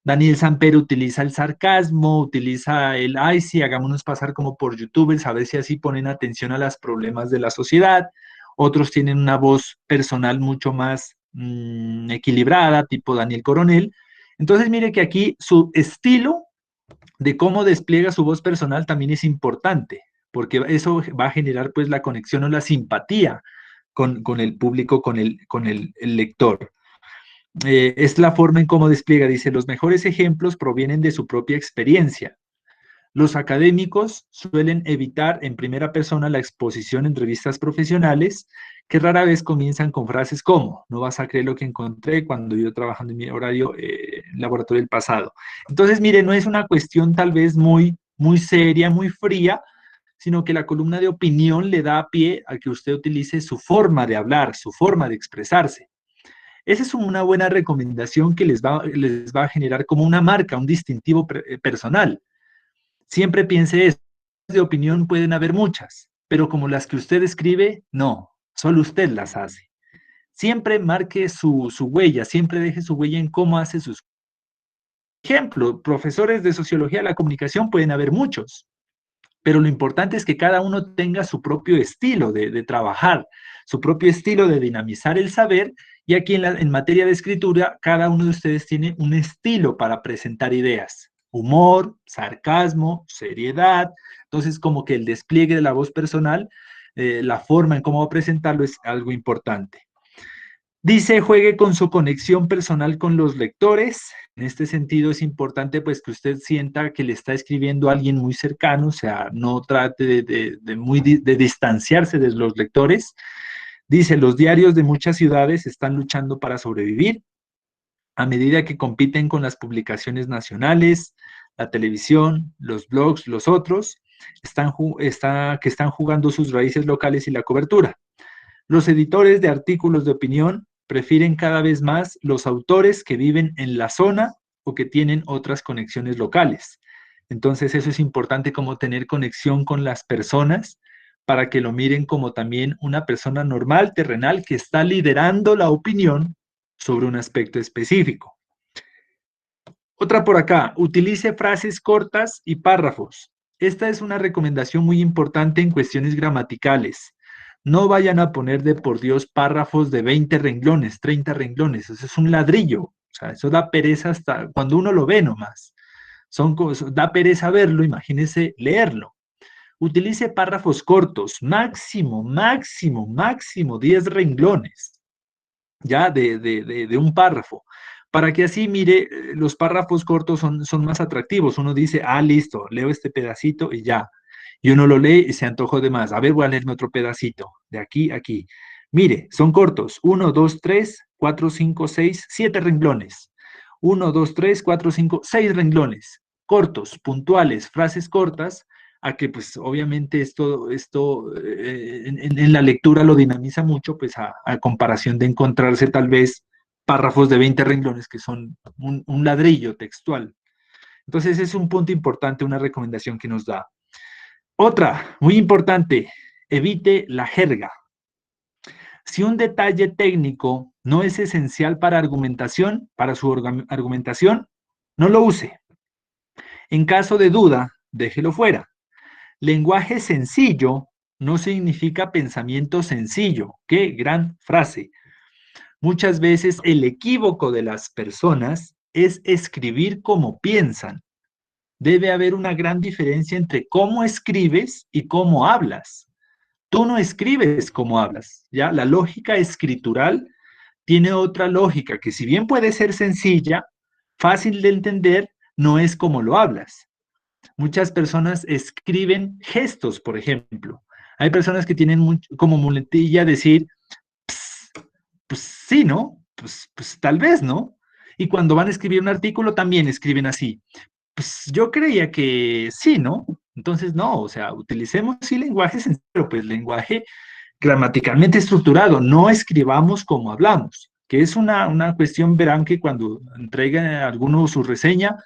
A: Daniel Samper utiliza el sarcasmo, utiliza el, ay, sí, hagámonos pasar como por youtubers, a ver si así ponen atención a los problemas de la sociedad. Otros tienen una voz personal mucho más equilibrada, tipo Daniel Coronel. Entonces, mire que aquí su estilo de cómo despliega su voz personal también es importante, porque eso va a generar pues la conexión o la simpatía con el público, con el lector. Es la forma en cómo despliega. Dice: los mejores ejemplos provienen de su propia experiencia. Los académicos suelen evitar en primera persona la exposición en revistas profesionales, que rara vez comienzan con frases como: no vas a creer lo que encontré cuando yo trabajando en mi horario laboratorio del pasado. Entonces, mire, no es una cuestión tal vez muy seria, muy fría, sino que la columna de opinión le da pie a que usted utilice su forma de hablar, su forma de expresarse. Esa es una buena recomendación que les va a generar como una marca, un distintivo personal. Siempre piense eso. De opinión pueden haber muchas, pero como las que usted escribe, no, solo usted las hace. Siempre marque su huella, siempre deje su huella en cómo hace sus... Ejemplo, profesores de sociología de la comunicación pueden haber muchos, pero lo importante es que cada uno tenga su propio estilo de trabajar, su propio estilo de dinamizar el saber, y aquí en materia de escritura, cada uno de ustedes tiene un estilo para presentar ideas, humor, sarcasmo, seriedad, entonces como que el despliegue de la voz personal, la forma en cómo va a presentarlo es algo importante. Dice, juegue con su conexión personal con los lectores. En este sentido es importante pues que usted sienta que le está escribiendo a alguien muy cercano, o sea, no trate de distanciarse de los lectores. Dice, los diarios de muchas ciudades están luchando para sobrevivir a medida que compiten con las publicaciones nacionales, la televisión, los blogs, los otros, que están jugando sus raíces locales y la cobertura. Los editores de artículos de opinión prefieren cada vez más los autores que viven en la zona o que tienen otras conexiones locales. Entonces eso es importante, como tener conexión con las personas para que lo miren como también una persona normal, terrenal, que está liderando la opinión sobre un aspecto específico. Otra por acá, utilice frases cortas y párrafos. Esta es una recomendación muy importante en cuestiones gramaticales. No vayan a poner de por Dios párrafos de 20 renglones, 30 renglones. Eso es un ladrillo. O sea, eso da pereza hasta cuando uno lo ve nomás. Da pereza verlo, imagínense leerlo. Utilice párrafos cortos, máximo, máximo, máximo 10 renglones, ya de un párrafo, para que así, mire, los párrafos cortos son más atractivos. Uno dice, ah, listo, leo este pedacito y ya. Y uno lo lee y se antojó de más. A ver, voy a leerme otro pedacito, de aquí a aquí. Mire, son cortos. 1, 2, 3, 4, 5, 6, 7 renglones. 1, 2, 3, 4, 5, 6 renglones. Cortos, puntuales, frases cortas, a que pues obviamente esto en la lectura lo dinamiza mucho, pues a comparación de encontrarse tal vez párrafos de 20 renglones que son un ladrillo textual. Entonces es un punto importante, una recomendación que nos da. Otra, muy importante, evite la jerga. Si un detalle técnico no es esencial para su argumentación, no lo use. En caso de duda, déjelo fuera. Lenguaje sencillo no significa pensamiento sencillo. ¡Qué gran frase! Muchas veces el equívoco de las personas es escribir como piensan. Debe haber una gran diferencia entre cómo escribes y cómo hablas. Tú no escribes como hablas, ¿ya? La lógica escritural tiene otra lógica que, si bien puede ser sencilla, fácil de entender, no es como lo hablas. Muchas personas escriben gestos, por ejemplo. Hay personas que tienen como muletilla decir, pues sí, ¿no? Pues tal vez, ¿no? Y cuando van a escribir un artículo también escriben así. Pues yo creía que sí, ¿no? Entonces, no, o sea, utilicemos sí lenguaje sencillo, pero pues lenguaje gramaticalmente estructurado, no escribamos como hablamos, que es una cuestión, verán que cuando entrega alguno su reseña,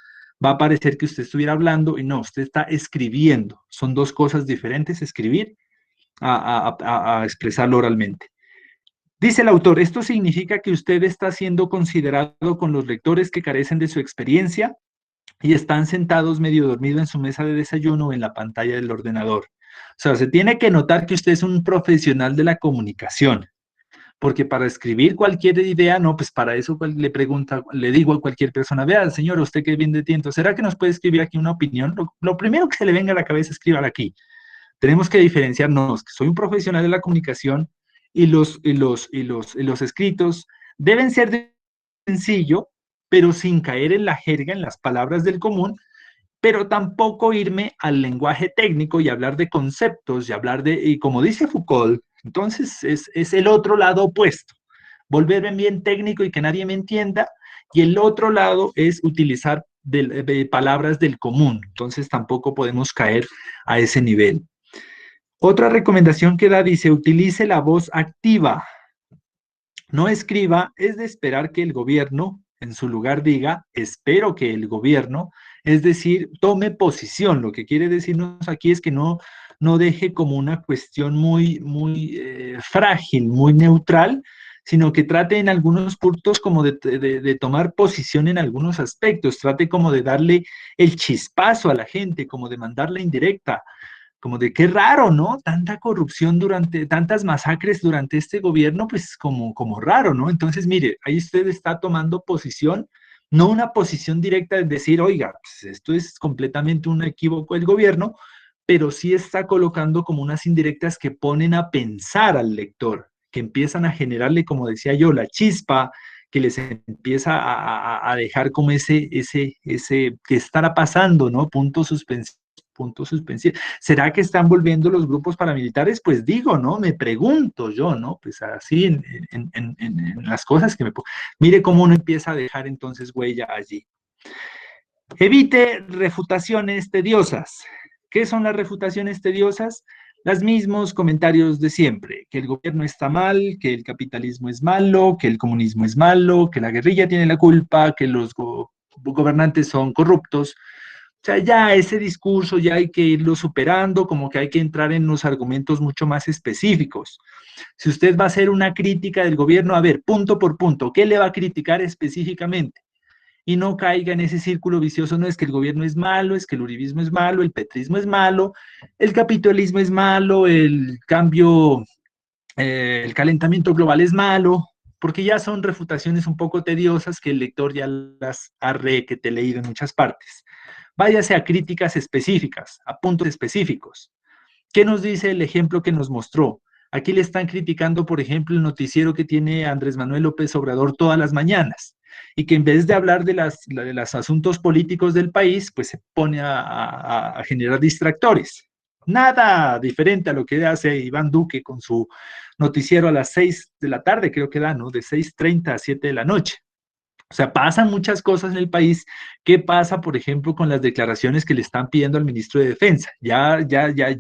A: va a parecer que usted estuviera hablando y no, usted está escribiendo. Son dos cosas diferentes, escribir a expresarlo oralmente. Dice el autor, esto significa que usted está siendo considerado con los lectores que carecen de su experiencia y están sentados medio dormido en su mesa de desayuno o en la pantalla del ordenador. O sea, se tiene que notar que usted es un profesional de la comunicación, porque para escribir cualquier idea, no, pues para eso le digo a cualquier persona, vea, señor, usted que viene de tiento, ¿será que nos puede escribir aquí una opinión? Lo primero que se le venga a la cabeza, escribir aquí. Tenemos que diferenciarnos, que soy un profesional de la comunicación y los escritos deben ser de sencillo, pero sin caer en la jerga, en las palabras del común, pero tampoco irme al lenguaje técnico y hablar de conceptos y como dice Foucault, entonces es el otro lado opuesto, volverme bien técnico y que nadie me entienda, y el otro lado es utilizar palabras del común, entonces tampoco podemos caer a ese nivel. Otra recomendación que da, dice, utilice la voz activa. No escriba, es de esperar que el gobierno en su lugar diga, espero que el gobierno, es decir, tome posición. Lo que quiere decirnos aquí es que no no deje como una cuestión muy frágil, muy neutral, sino que trate en algunos puntos como de tomar posición en algunos aspectos, trate como de darle el chispazo a la gente, como de mandarla indirecta, como de qué raro, ¿no? Tanta corrupción durante, tantas masacres durante este gobierno, pues como raro, ¿no? Entonces, mire, ahí usted está tomando posición, no una posición directa de decir, oiga, pues esto es completamente un equívoco del gobierno, pero sí está colocando como unas indirectas que ponen a pensar al lector, que empiezan a generarle, como decía yo, la chispa, que les empieza a dejar como ese, ¿qué estará pasando, no? Punto suspensivo. ¿Será que están volviendo los grupos paramilitares? Pues digo, ¿no? Me pregunto yo, ¿no? Pues así en las cosas que me... Mire cómo uno empieza a dejar entonces huella allí. Evite refutaciones tediosas. ¿Qué son las refutaciones tediosas? Los mismos comentarios de siempre, que el gobierno está mal, que el capitalismo es malo, que el comunismo es malo, que la guerrilla tiene la culpa, que los gobernantes son corruptos. O sea, ya ese discurso ya hay que irlo superando, como que hay que entrar en los argumentos mucho más específicos. Si usted va a hacer una crítica del gobierno, a ver, punto por punto, ¿qué le va a criticar específicamente? Y no caiga en ese círculo vicioso, no es que el gobierno es malo, es que el uribismo es malo, el petrismo es malo, el capitalismo es malo, el cambio, el calentamiento global es malo, porque ya son refutaciones un poco tediosas que el lector ya las ha requete leído en muchas partes. Váyase a críticas específicas, a puntos específicos. ¿Qué nos dice el ejemplo que nos mostró? Aquí le están criticando, por ejemplo, el noticiero que tiene Andrés Manuel López Obrador todas las mañanas y que en vez de hablar de los asuntos políticos del país, pues se pone a generar distractores. Nada diferente a lo que hace Iván Duque con su noticiero a las 6 de la tarde, creo que da, ¿no? De 6:30 a 7 de la noche. O sea, pasan muchas cosas en el país. ¿Qué pasa, por ejemplo, con las declaraciones que le están pidiendo al ministro de Defensa? Ya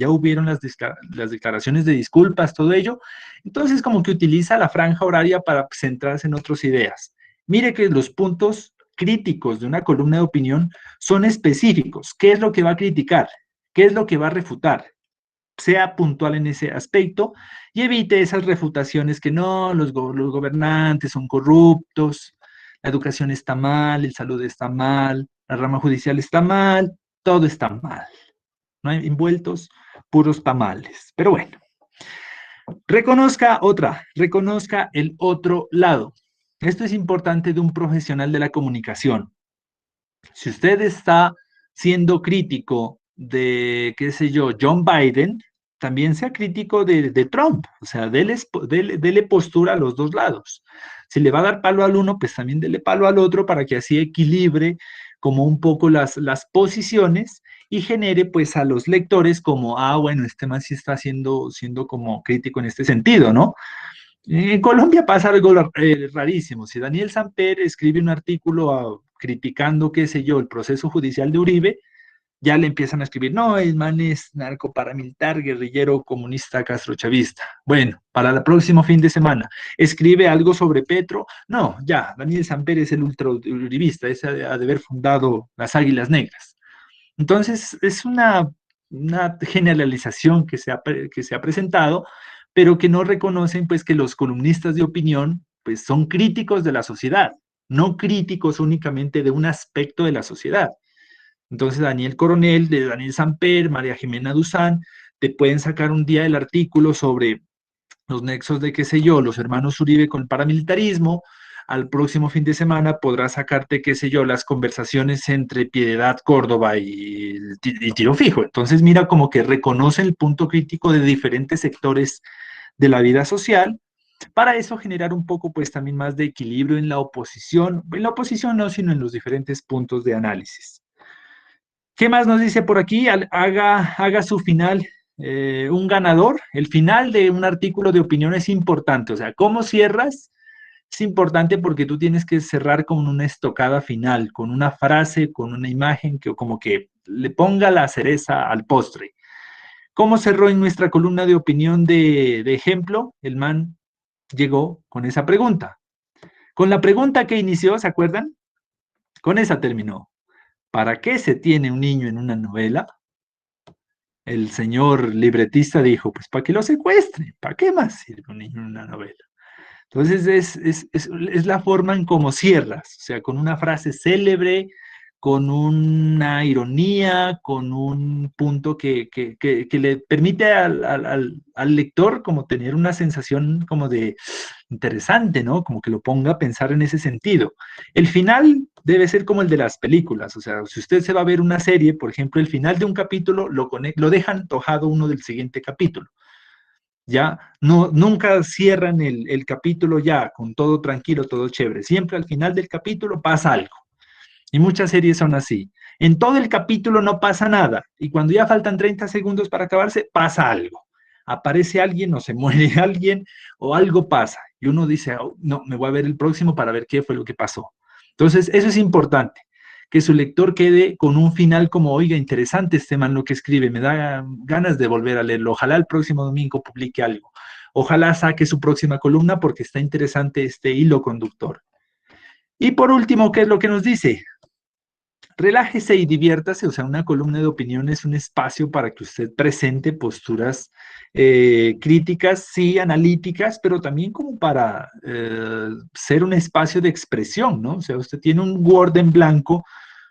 A: hubieron las declaraciones de disculpas, todo ello. Entonces, como que utiliza la franja horaria para centrarse en otras ideas. Mire que los puntos críticos de una columna de opinión son específicos. ¿Qué es lo que va a criticar? ¿Qué es lo que va a refutar? Sea puntual en ese aspecto y evite esas refutaciones que no, los gobernantes son corruptos, la educación está mal, el salud está mal, la rama judicial está mal, todo está mal. No hay envueltos, puros tamales. Pero bueno, reconozca el otro lado. Esto es importante de un profesional de la comunicación. Si usted está siendo crítico de, qué sé yo, John Biden, también sea crítico de Trump, o sea, dele postura a los dos lados. Si le va a dar palo al uno, pues también dele palo al otro para que así equilibre como un poco las posiciones y genere pues a los lectores como, bueno, este man sí está siendo como crítico en este sentido, ¿no? En Colombia pasa algo rarísimo. Si Daniel Samper escribe un artículo criticando, qué sé yo, el proceso judicial de Uribe, ya le empiezan a escribir, no, el man es narco paramilitar, guerrillero, comunista, castrochavista. Bueno, para el próximo fin de semana, escribe algo sobre Petro. No, ya, Daniel Samper es el ultrauribista, ese ha de haber fundado las Águilas Negras. Entonces, es una generalización que se ha presentado, pero que no reconocen pues que los columnistas de opinión pues son críticos de la sociedad, no críticos únicamente de un aspecto de la sociedad. Entonces Daniel Coronel, de Daniel Samper, María Jimena Duzán, te pueden sacar un día el artículo sobre los nexos de qué sé yo, los hermanos Uribe con el paramilitarismo. Al próximo fin de semana podrás sacarte, qué sé yo, las conversaciones entre Piedad Córdoba y Tiro Fijo. Entonces mira como que reconocen el punto crítico de diferentes sectores de la vida social, para eso generar un poco pues también más de equilibrio en la oposición no, sino en los diferentes puntos de análisis. ¿Qué más nos dice por aquí? Haga su final un ganador. El final de un artículo de opinión es importante, o sea, ¿cómo cierras? Es importante porque tú tienes que cerrar con una estocada final, con una frase, con una imagen que como que le ponga la cereza al postre. ¿Cómo cerró en nuestra columna de opinión de ejemplo? El man llegó con esa pregunta. Con la pregunta que inició, ¿se acuerdan? Con esa terminó. ¿Para qué se tiene un niño en una novela? el señor libretista dijo, pues para que lo secuestre, ¿para qué más sirve un niño en una novela? Entonces es la forma en cómo cierras, o sea, con una frase célebre, con una ironía, con un punto que le permite al lector como tener una sensación como de interesante, ¿no? Como que lo ponga a pensar en ese sentido. El final debe ser como el de las películas, o sea, si usted se va a ver una serie, por ejemplo, el final de un capítulo lo dejan antojado uno del siguiente capítulo. Ya, no, nunca cierran el capítulo ya con todo tranquilo, todo chévere. Siempre al final del capítulo pasa algo. Y muchas series son así. En todo el capítulo no pasa nada. Y cuando ya faltan 30 segundos para acabarse, pasa algo. Aparece alguien o se muere alguien o algo pasa. Y uno dice, "Oh, no, me voy a ver el próximo para ver qué fue lo que pasó". Entonces, eso es importante, que su lector quede con un final como, oiga, interesante este man lo que escribe, me da ganas de volver a leerlo. Ojalá el próximo domingo publique algo. Ojalá saque su próxima columna porque está interesante este hilo conductor. Y por último, ¿qué es lo que nos dice? Relájese y diviértase, o sea, una columna de opinión es un espacio para que usted presente posturas críticas, sí, analíticas, pero también como para ser un espacio de expresión, ¿no? O sea, usted tiene un Word en blanco,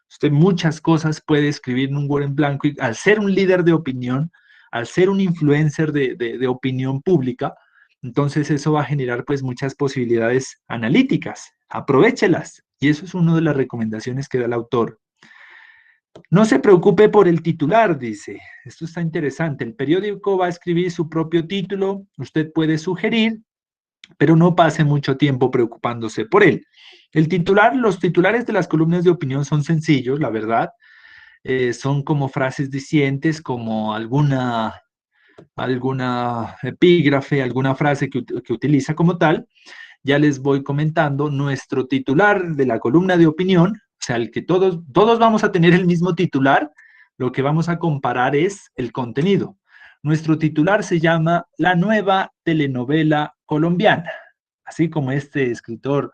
A: usted muchas cosas puede escribir en un Word en blanco y al ser un líder de opinión, al ser un influencer de opinión pública, entonces eso va a generar pues muchas posibilidades analíticas. Aprovéchelas. Y eso es una de las recomendaciones que da el autor. No se preocupe por el titular, dice. Esto está interesante. El periódico va a escribir su propio título. Usted puede sugerir, pero no pase mucho tiempo preocupándose por él. El titular, los titulares de las columnas de opinión son sencillos, la verdad. Son como frases dicientes, como alguna epígrafe, alguna frase que utiliza como tal. Ya les voy comentando nuestro titular de la columna de opinión, o sea, el que todos vamos a tener el mismo titular, lo que vamos a comparar es el contenido. Nuestro titular se llama La nueva telenovela colombiana. Así como este escritor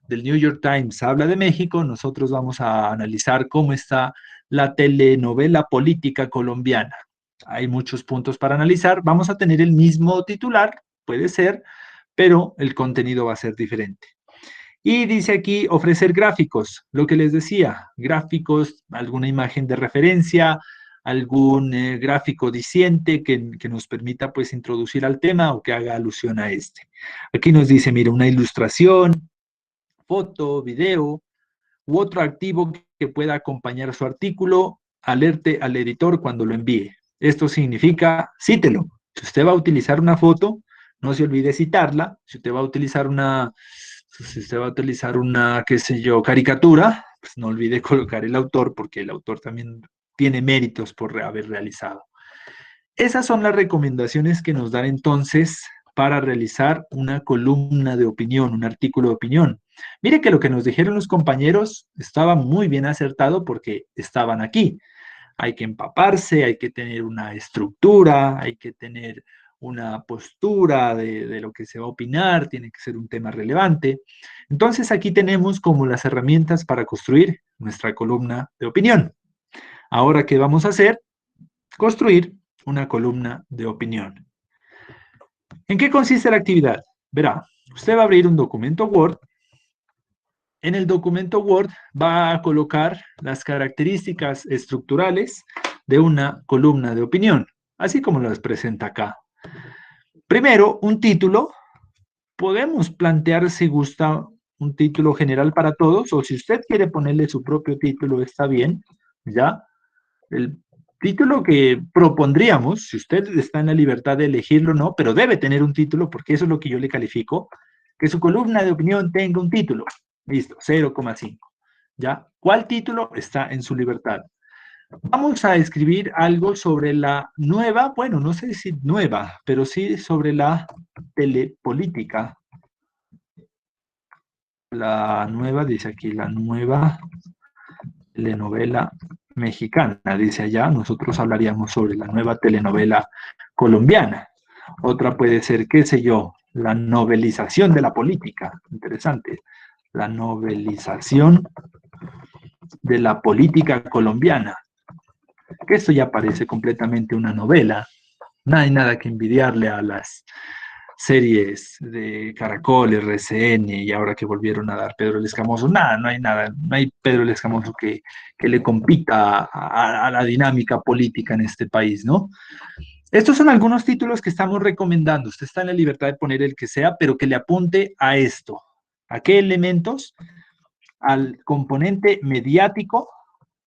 A: del New York Times habla de México, nosotros vamos a analizar cómo está la telenovela política colombiana. Hay muchos puntos para analizar. Vamos a tener el mismo titular, puede ser, pero el contenido va a ser diferente. Y dice aquí ofrecer gráficos, lo que les decía, gráficos, alguna imagen de referencia, algún gráfico diciente que nos permita pues introducir al tema o que haga alusión a este. Aquí nos dice, mira, una ilustración, foto, video u otro activo que pueda acompañar su artículo, alerte al editor cuando lo envíe. Esto significa, cítelo. Si usted va a utilizar una foto, no se olvide citarla. Si usted va a utilizar qué sé yo, caricatura, pues no olvide colocar el autor, porque el autor también tiene méritos por haber realizado. Esas son las recomendaciones que nos dan entonces para realizar una columna de opinión, un artículo de opinión. Mire que lo que nos dijeron los compañeros estaba muy bien acertado porque estaban aquí. Hay que empaparse, hay que tener una estructura, hay que tener una postura de lo que se va a opinar, tiene que ser un tema relevante. Entonces aquí tenemos como las herramientas para construir nuestra columna de opinión. Ahora, ¿qué vamos a hacer? Construir una columna de opinión. ¿En qué consiste la actividad? Verá, usted va a abrir un documento Word. En el documento Word va a colocar las características estructurales de una columna de opinión, así como las presenta acá. Primero, un título. Podemos plantear si gusta un título general para todos, o si usted quiere ponerle su propio título, está bien, ¿ya? El título que propondríamos, si usted está en la libertad de elegirlo o no, pero debe tener un título, porque eso es lo que yo le califico, que su columna de opinión tenga un título. Listo, 0,5. ¿Ya? ¿Cuál título? Está en su libertad. Vamos a escribir algo sobre la nueva, bueno, no sé si nueva, pero sí sobre la telepolítica. La nueva, dice aquí, la nueva telenovela mexicana, dice allá. Nosotros hablaríamos sobre la nueva telenovela colombiana. Otra puede ser, qué sé yo, la novelización de la política. Interesante. La novelización de la política colombiana. que esto ya parece completamente una novela. No hay nada que envidiarle a las series de Caracol, RCN, y ahora que volvieron a dar Pedro el Escamoso, nada, no hay nada, no hay Pedro el Escamoso que le compita a la dinámica política en este país, ¿no? Estos son algunos títulos que estamos recomendando. Usted está en la libertad de poner el que sea, pero que le apunte a esto. ¿A qué elementos? Al componente mediático,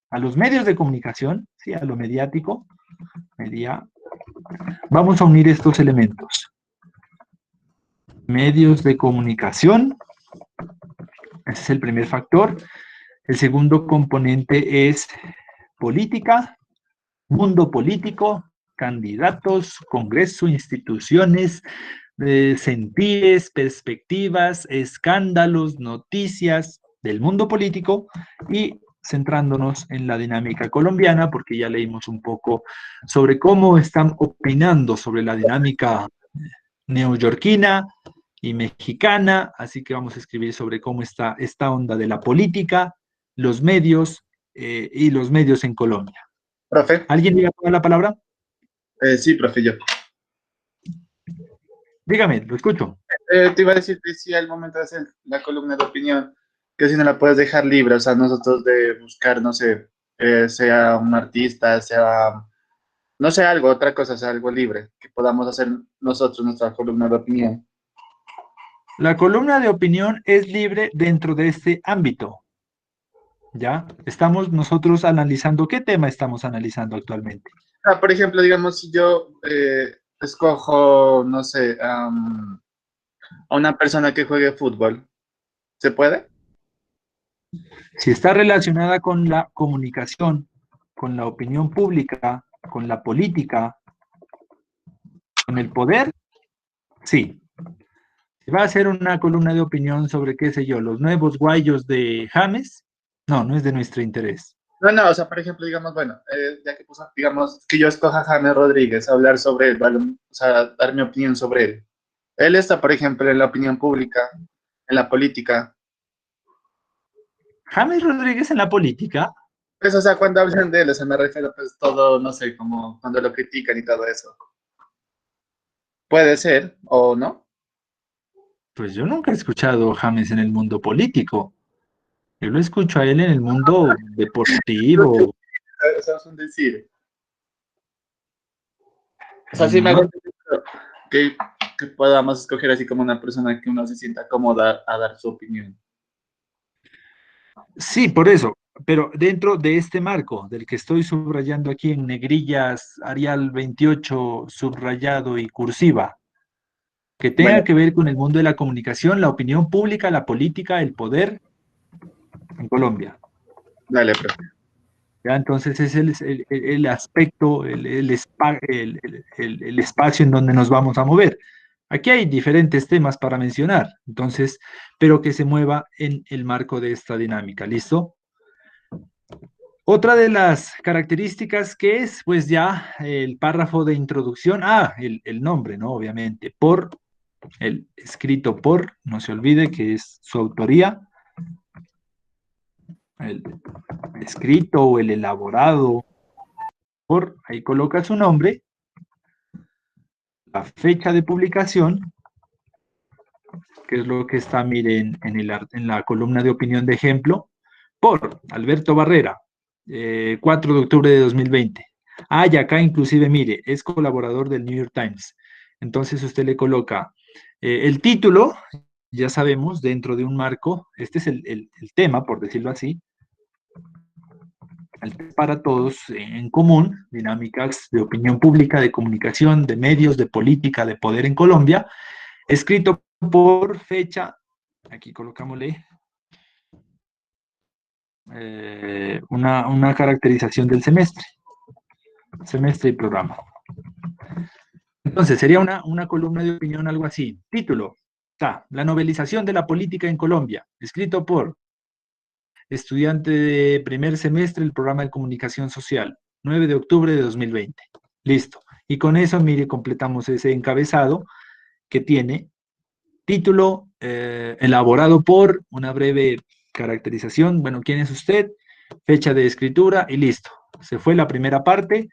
A: a los medios de comunicación, sí, a lo mediático, vamos a unir estos elementos. Medios de comunicación, ese es el primer factor. El segundo componente es política, mundo político, candidatos, congreso, instituciones, sentires, perspectivas, escándalos, noticias del mundo político y centrándonos en la dinámica colombiana, porque ya leímos un poco sobre cómo están opinando sobre la dinámica neoyorquina y mexicana, así que vamos a escribir sobre cómo está esta onda de la política, los medios y los medios en Colombia.
D: Profe.
A: ¿Alguien iba a tomar la palabra?
D: Sí, profe, yo.
A: Dígame, lo escucho.
D: Te iba a decir que sí, al momento de hacer la columna de opinión, que si no la puedes dejar libre, o sea, nosotros de buscar, no sé, sea un artista, sea, no sé, algo, otra cosa, sea algo libre, que podamos hacer nosotros nuestra columna de opinión.
A: La columna de opinión es libre dentro de este ámbito. ¿Ya? Estamos nosotros analizando, ¿qué tema estamos analizando actualmente?
D: Por ejemplo, digamos, si yo escojo, no sé, a una persona que juegue fútbol, ¿se puede?
A: Si está relacionada con la comunicación, con la opinión pública, con la política, con el poder, sí. Si va a hacer una columna de opinión sobre, qué sé yo, los nuevos guayos de James, no, no es de nuestro interés.
D: No, o sea, por ejemplo, digamos, bueno, ya que puso, digamos, que yo escoja a James Rodríguez, hablar sobre él, ¿vale? O sea, dar mi opinión sobre él. Él está, por ejemplo, en la opinión pública, en la política.
A: ¿James Rodríguez en la política?
D: Pues, o sea, cuando hablan de él, o sea, me refiero, pues, todo, no sé, como cuando lo critican y todo eso. Puede ser, o no.
A: Pues yo nunca he escuchado a James en el mundo político. Yo lo escucho a él en el mundo deportivo.
D: Eso es un decir. O sea, sí me
A: No,
D: hago que podamos escoger así como una persona que uno se sienta cómoda a dar su opinión.
A: sí, por eso, pero dentro de este marco del que estoy subrayando aquí en negrillas, Arial 28, subrayado y cursiva, que
D: Bueno,
A: tenga que ver con el mundo de la comunicación, la opinión pública, la política, el poder en Colombia.
D: dale, profe.
A: ¿Ya? Entonces es el aspecto, el espacio en donde nos vamos a mover. Aquí hay diferentes temas para mencionar, entonces, pero que se mueva en el marco de esta dinámica, ¿listo? Otra de las características que es, pues ya el párrafo de introducción, el nombre, ¿no? Obviamente, el escrito por, no se olvide que es su autoría, el escrito o el elaborado por, ahí coloca su nombre, la fecha de publicación, que es lo que está, miren, en la columna de opinión de ejemplo, por Alberto Barrera, 4 de octubre de 2020. Y acá inclusive, mire, es colaborador del New York Times. Entonces usted le coloca el título, ya sabemos, dentro de un marco, este es el tema, por decirlo así, para todos en común, dinámicas de opinión pública, de comunicación, de medios, de política, de poder en Colombia, escrito por fecha, aquí colocámosle una caracterización del semestre y programa. Entonces, sería una columna de opinión, algo así. Título, la novelización de la política en Colombia, escrito por estudiante de primer semestre del programa de comunicación social, 9 de octubre de 2020. Listo. Y con eso, mire, completamos ese encabezado que tiene título, elaborado por una breve caracterización. Bueno, ¿quién es usted? Fecha de escritura y listo. Se fue la primera parte,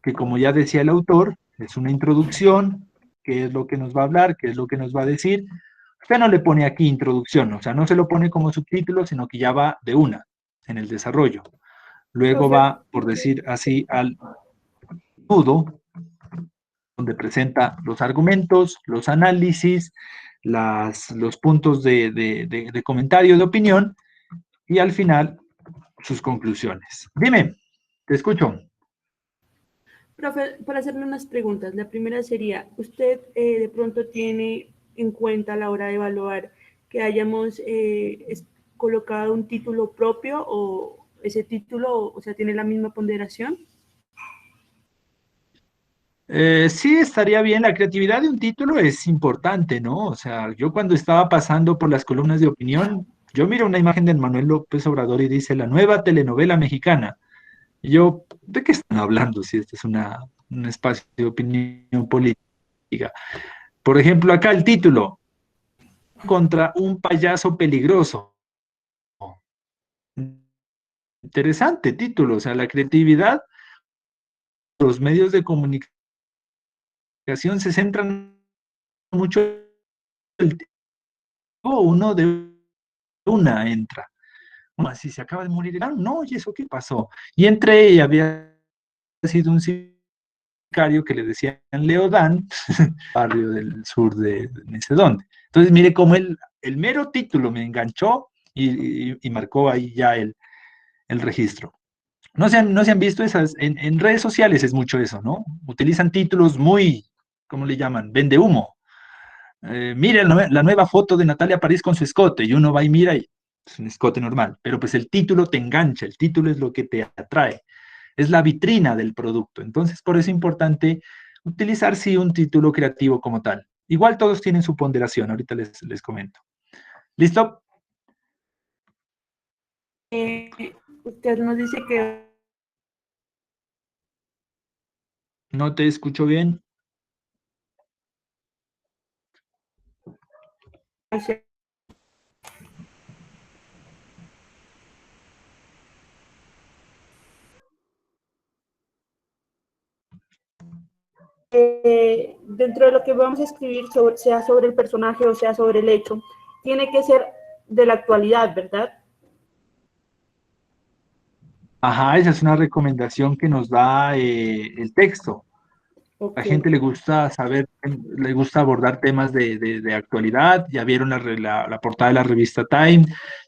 A: que como ya decía el autor, es una introducción, qué es lo que nos va a hablar, qué es lo que nos va a decir. Usted no le pone aquí introducción, o sea, no se lo pone como subtítulo, sino que ya va de una en el desarrollo. Luego
G: Profe,
A: va, por decir así, al nudo, donde presenta los argumentos, los análisis, los puntos de comentario, de opinión, y al final sus conclusiones. Dime, te escucho.
G: profe, para hacerle unas preguntas. La primera sería, ¿usted de pronto tiene en cuenta a la hora de evaluar que hayamos colocado un título propio o ese título, o sea, tiene la misma ponderación?
A: Sí, estaría bien. La creatividad de un título es importante, ¿no? O sea, yo cuando estaba pasando por las columnas de opinión, yo miro una imagen de Manuel López Obrador y dice la nueva telenovela mexicana. Y yo, ¿de qué están hablando si este es un espacio de opinión política? Por ejemplo, acá el título, contra un payaso peligroso. Interesante título, o sea, la creatividad, los medios de comunicación se centran mucho en el título, uno de una entra. Como así, se acaba de morir, no, ¿y eso qué pasó? Y entre ella había sido un sicario que le decían Leodán, barrio del sur de no sé dónde. Entonces, mire cómo el mero título me enganchó y marcó ahí ya el registro. No se han visto esas, en redes sociales es mucho eso, ¿no? Utilizan títulos muy, ¿cómo le llaman? Vende humo. Mire la nueva foto de Natalia París con su escote, y uno va y mira y es un escote normal, pero pues el título te engancha, el título es lo que te atrae, es la vitrina del producto. Entonces, por eso es importante utilizar, sí, un título creativo como tal. Igual todos tienen su ponderación, ahorita les comento. ¿Listo?
G: Usted nos dice que
A: No te escucho bien.
G: dentro de lo que vamos a escribir, sea sobre el personaje o sea sobre el hecho, tiene que ser de la actualidad, ¿verdad?
A: Ajá, esa es una recomendación que nos da el texto. A
G: Ok.
A: gente le gusta saber, le gusta abordar temas de actualidad. Ya vieron la portada de la revista Time,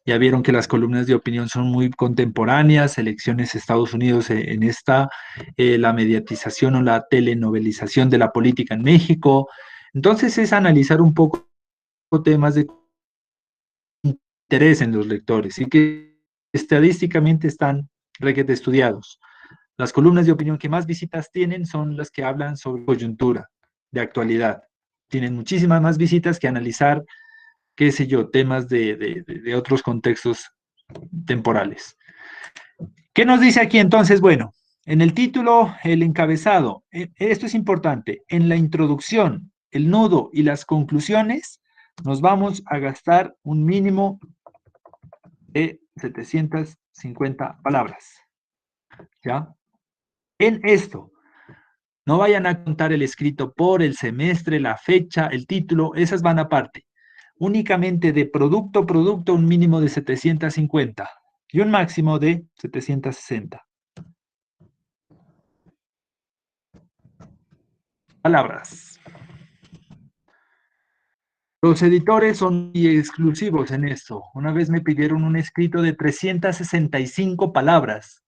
A: ya vieron que las columnas de opinión son muy contemporáneas, elecciones Estados Unidos en esta, la mediatización o la telenovelización de la política en México. Entonces es analizar un poco temas de interés en los lectores y que estadísticamente están requete estudiados. Las columnas de opinión que más visitas tienen son las que hablan sobre coyuntura, de actualidad. Tienen muchísimas más visitas que analizar, qué sé yo, temas de otros contextos temporales. ¿Qué nos dice aquí entonces? Bueno, en el título, el encabezado, esto es importante, en la introducción, el nudo y las conclusiones, nos vamos a gastar un mínimo de 750 palabras. ¿Ya? En esto, no vayan a contar el escrito por el semestre, la fecha, el título, esas van aparte. Únicamente de producto, un mínimo de 750 y un máximo de 760 palabras. Los editores son muy exclusivos en esto. Una vez me pidieron un escrito de 365 palabras.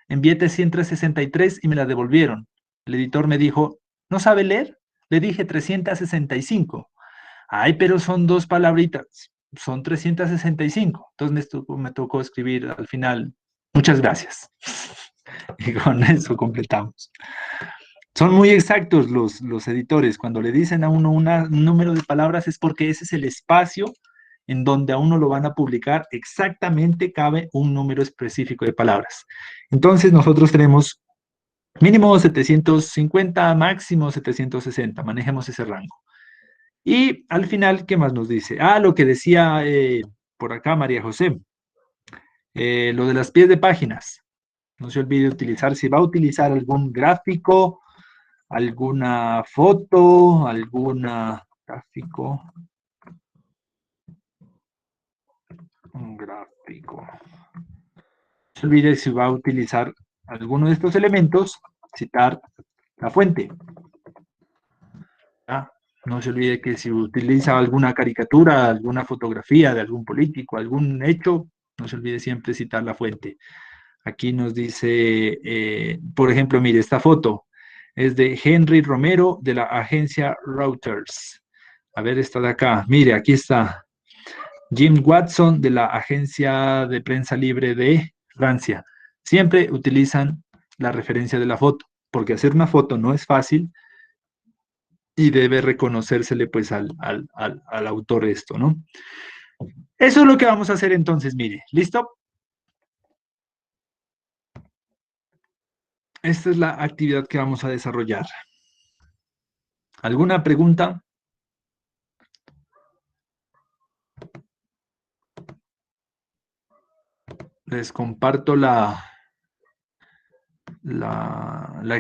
A: Envié 363 y me la devolvieron. El editor me dijo, ¿no sabe leer? Le dije 365. Ay, pero son dos palabritas, son 365. Entonces me tocó escribir al final, muchas gracias. Y con eso completamos. Son muy exactos los editores. Cuando le dicen a uno un número de palabras es porque ese es el espacio en donde a uno lo van a publicar. Exactamente cabe un número específico de palabras. Entonces nosotros tenemos mínimo 750, máximo 760. Manejemos ese rango. Y al final, ¿qué más nos dice? Ah, lo que decía por acá María José, lo de las pies de páginas. No se olvide utilizar, si va a utilizar algún gráfico, alguna foto, un gráfico. No se olvide si va a utilizar alguno de estos elementos, citar la fuente. ¿Ya? No se olvide que si utiliza alguna caricatura, alguna fotografía de algún político, algún hecho, no se olvide siempre citar la fuente. Aquí nos dice, por ejemplo, mire, esta foto es de Henry Romero de la agencia Reuters. A ver, esta de acá. Mire, aquí está. Jim Watson de la agencia de prensa libre de Francia. Siempre utilizan la referencia de la foto, porque hacer una foto no es fácil y debe reconocérsele pues al autor esto, ¿no? Eso es lo que vamos a hacer entonces, mire. ¿Listo? Esta es la actividad que vamos a desarrollar. ¿Alguna pregunta? Les comparto la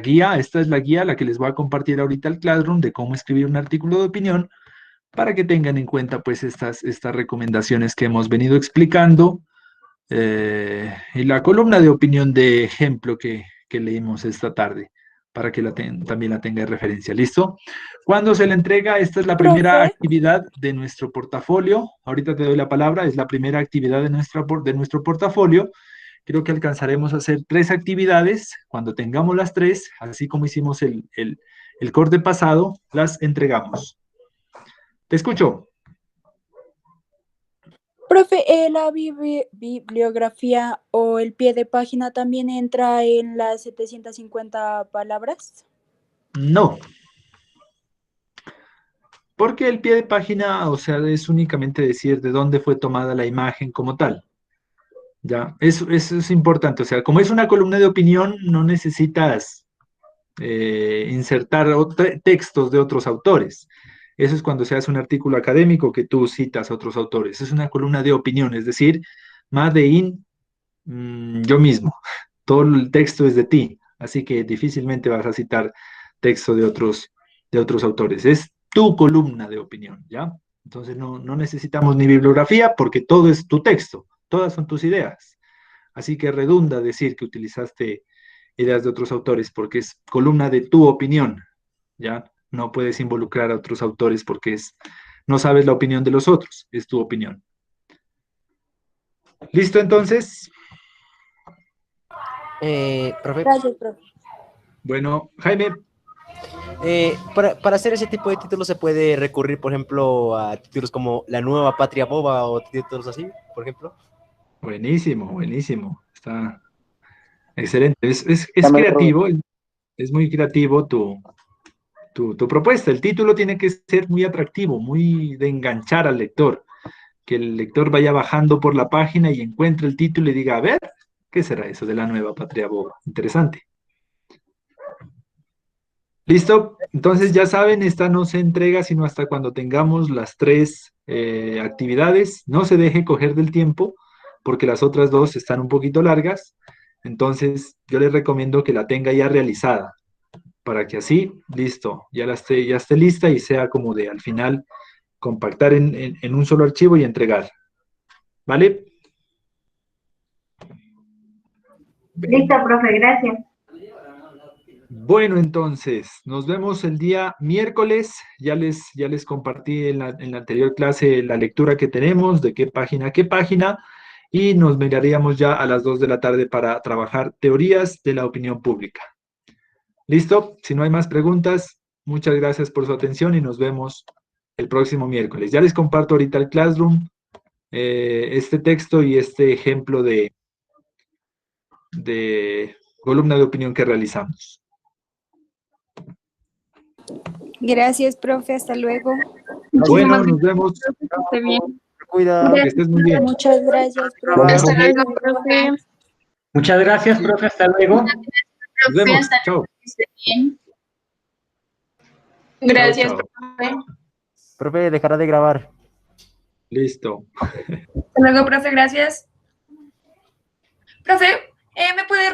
A: guía. Esta es la guía, la que les voy a compartir ahorita al Classroom de cómo escribir un artículo de opinión para que tengan en cuenta pues estas recomendaciones que hemos venido explicando y la columna de opinión de ejemplo que leímos esta tarde para que también la tenga de referencia. ¿Listo? ¿Cuándo se le entrega? Esta es la primera
F: Profe.
A: actividad de nuestro portafolio. Ahorita te doy la palabra. Es la primera actividad de nuestro portafolio. Creo que alcanzaremos a hacer 3 actividades. Cuando tengamos las 3, así como hicimos el corte pasado, las entregamos. Te escucho.
F: Profe, ¿la bibliografía o el pie de página también entra en las 750 palabras?
A: No. Porque el pie de página, o sea, es únicamente decir de dónde fue tomada la imagen como tal. Ya, eso es importante. O sea, como es una columna de opinión, no necesitas insertar textos de otros autores. Eso es cuando se hace un artículo académico que tú citas a otros autores. Es una columna de opinión, es decir, más de yo mismo. Todo el texto es de ti, así que difícilmente vas a citar texto de otros autores. Es tu columna de opinión, ¿ya? Entonces no necesitamos ni bibliografía porque todo es tu texto, todas son tus ideas. Así que redunda decir que utilizaste ideas de otros autores porque es columna de tu opinión, ¿ya? No puedes involucrar a otros autores porque no sabes la opinión de los otros, es tu opinión. ¿Listo entonces?
B: Profe,
F: Gracias, profe.
A: Bueno, Jaime.
B: para hacer ese tipo de títulos se puede recurrir, por ejemplo, a títulos como La Nueva Patria Boba o títulos así, por ejemplo.
A: Buenísimo, buenísimo. Está excelente. Es creativo, es muy creativo tu propuesta. El título tiene que ser muy atractivo, muy de enganchar al lector. Que el lector vaya bajando por la página y encuentre el título y diga, a ver, ¿qué será eso de La Nueva Patria Boba? Interesante. ¿Listo? Entonces ya saben, esta no se entrega sino hasta cuando tengamos las 3 actividades. No se deje coger del tiempo porque las otras 2 están un poquito largas. Entonces yo les recomiendo que la tenga ya realizada para que así, listo, ya esté lista y sea como de al final compactar en un solo archivo y entregar. ¿Vale?
E: Listo, profe, gracias.
A: Bueno, entonces, nos vemos el día miércoles. Ya les compartí en la anterior clase la lectura que tenemos, de qué página a qué página, y nos miraríamos ya a las 2 de la tarde para trabajar teorías de la opinión pública. ¿Listo? Si no hay más preguntas, muchas gracias por su atención y nos vemos el próximo miércoles. Ya les comparto ahorita el Classroom, este texto y este ejemplo de columna de opinión que realizamos.
F: Gracias, profe. Hasta luego.
A: Bueno, nos vemos.
E: Esté bien.
B: Cuida.
A: Que estés muy bien.
F: Muchas gracias, profe.
E: Hasta luego, profe.
H: Muchas gracias, profe. Hasta luego.
A: Nos vemos. Chao.
E: Esté bien. Gracias,
A: Chao, chao.
E: profe.
B: Profe, dejará de grabar.
A: Listo.
E: Hasta luego, profe, gracias. Profe, ¿me puede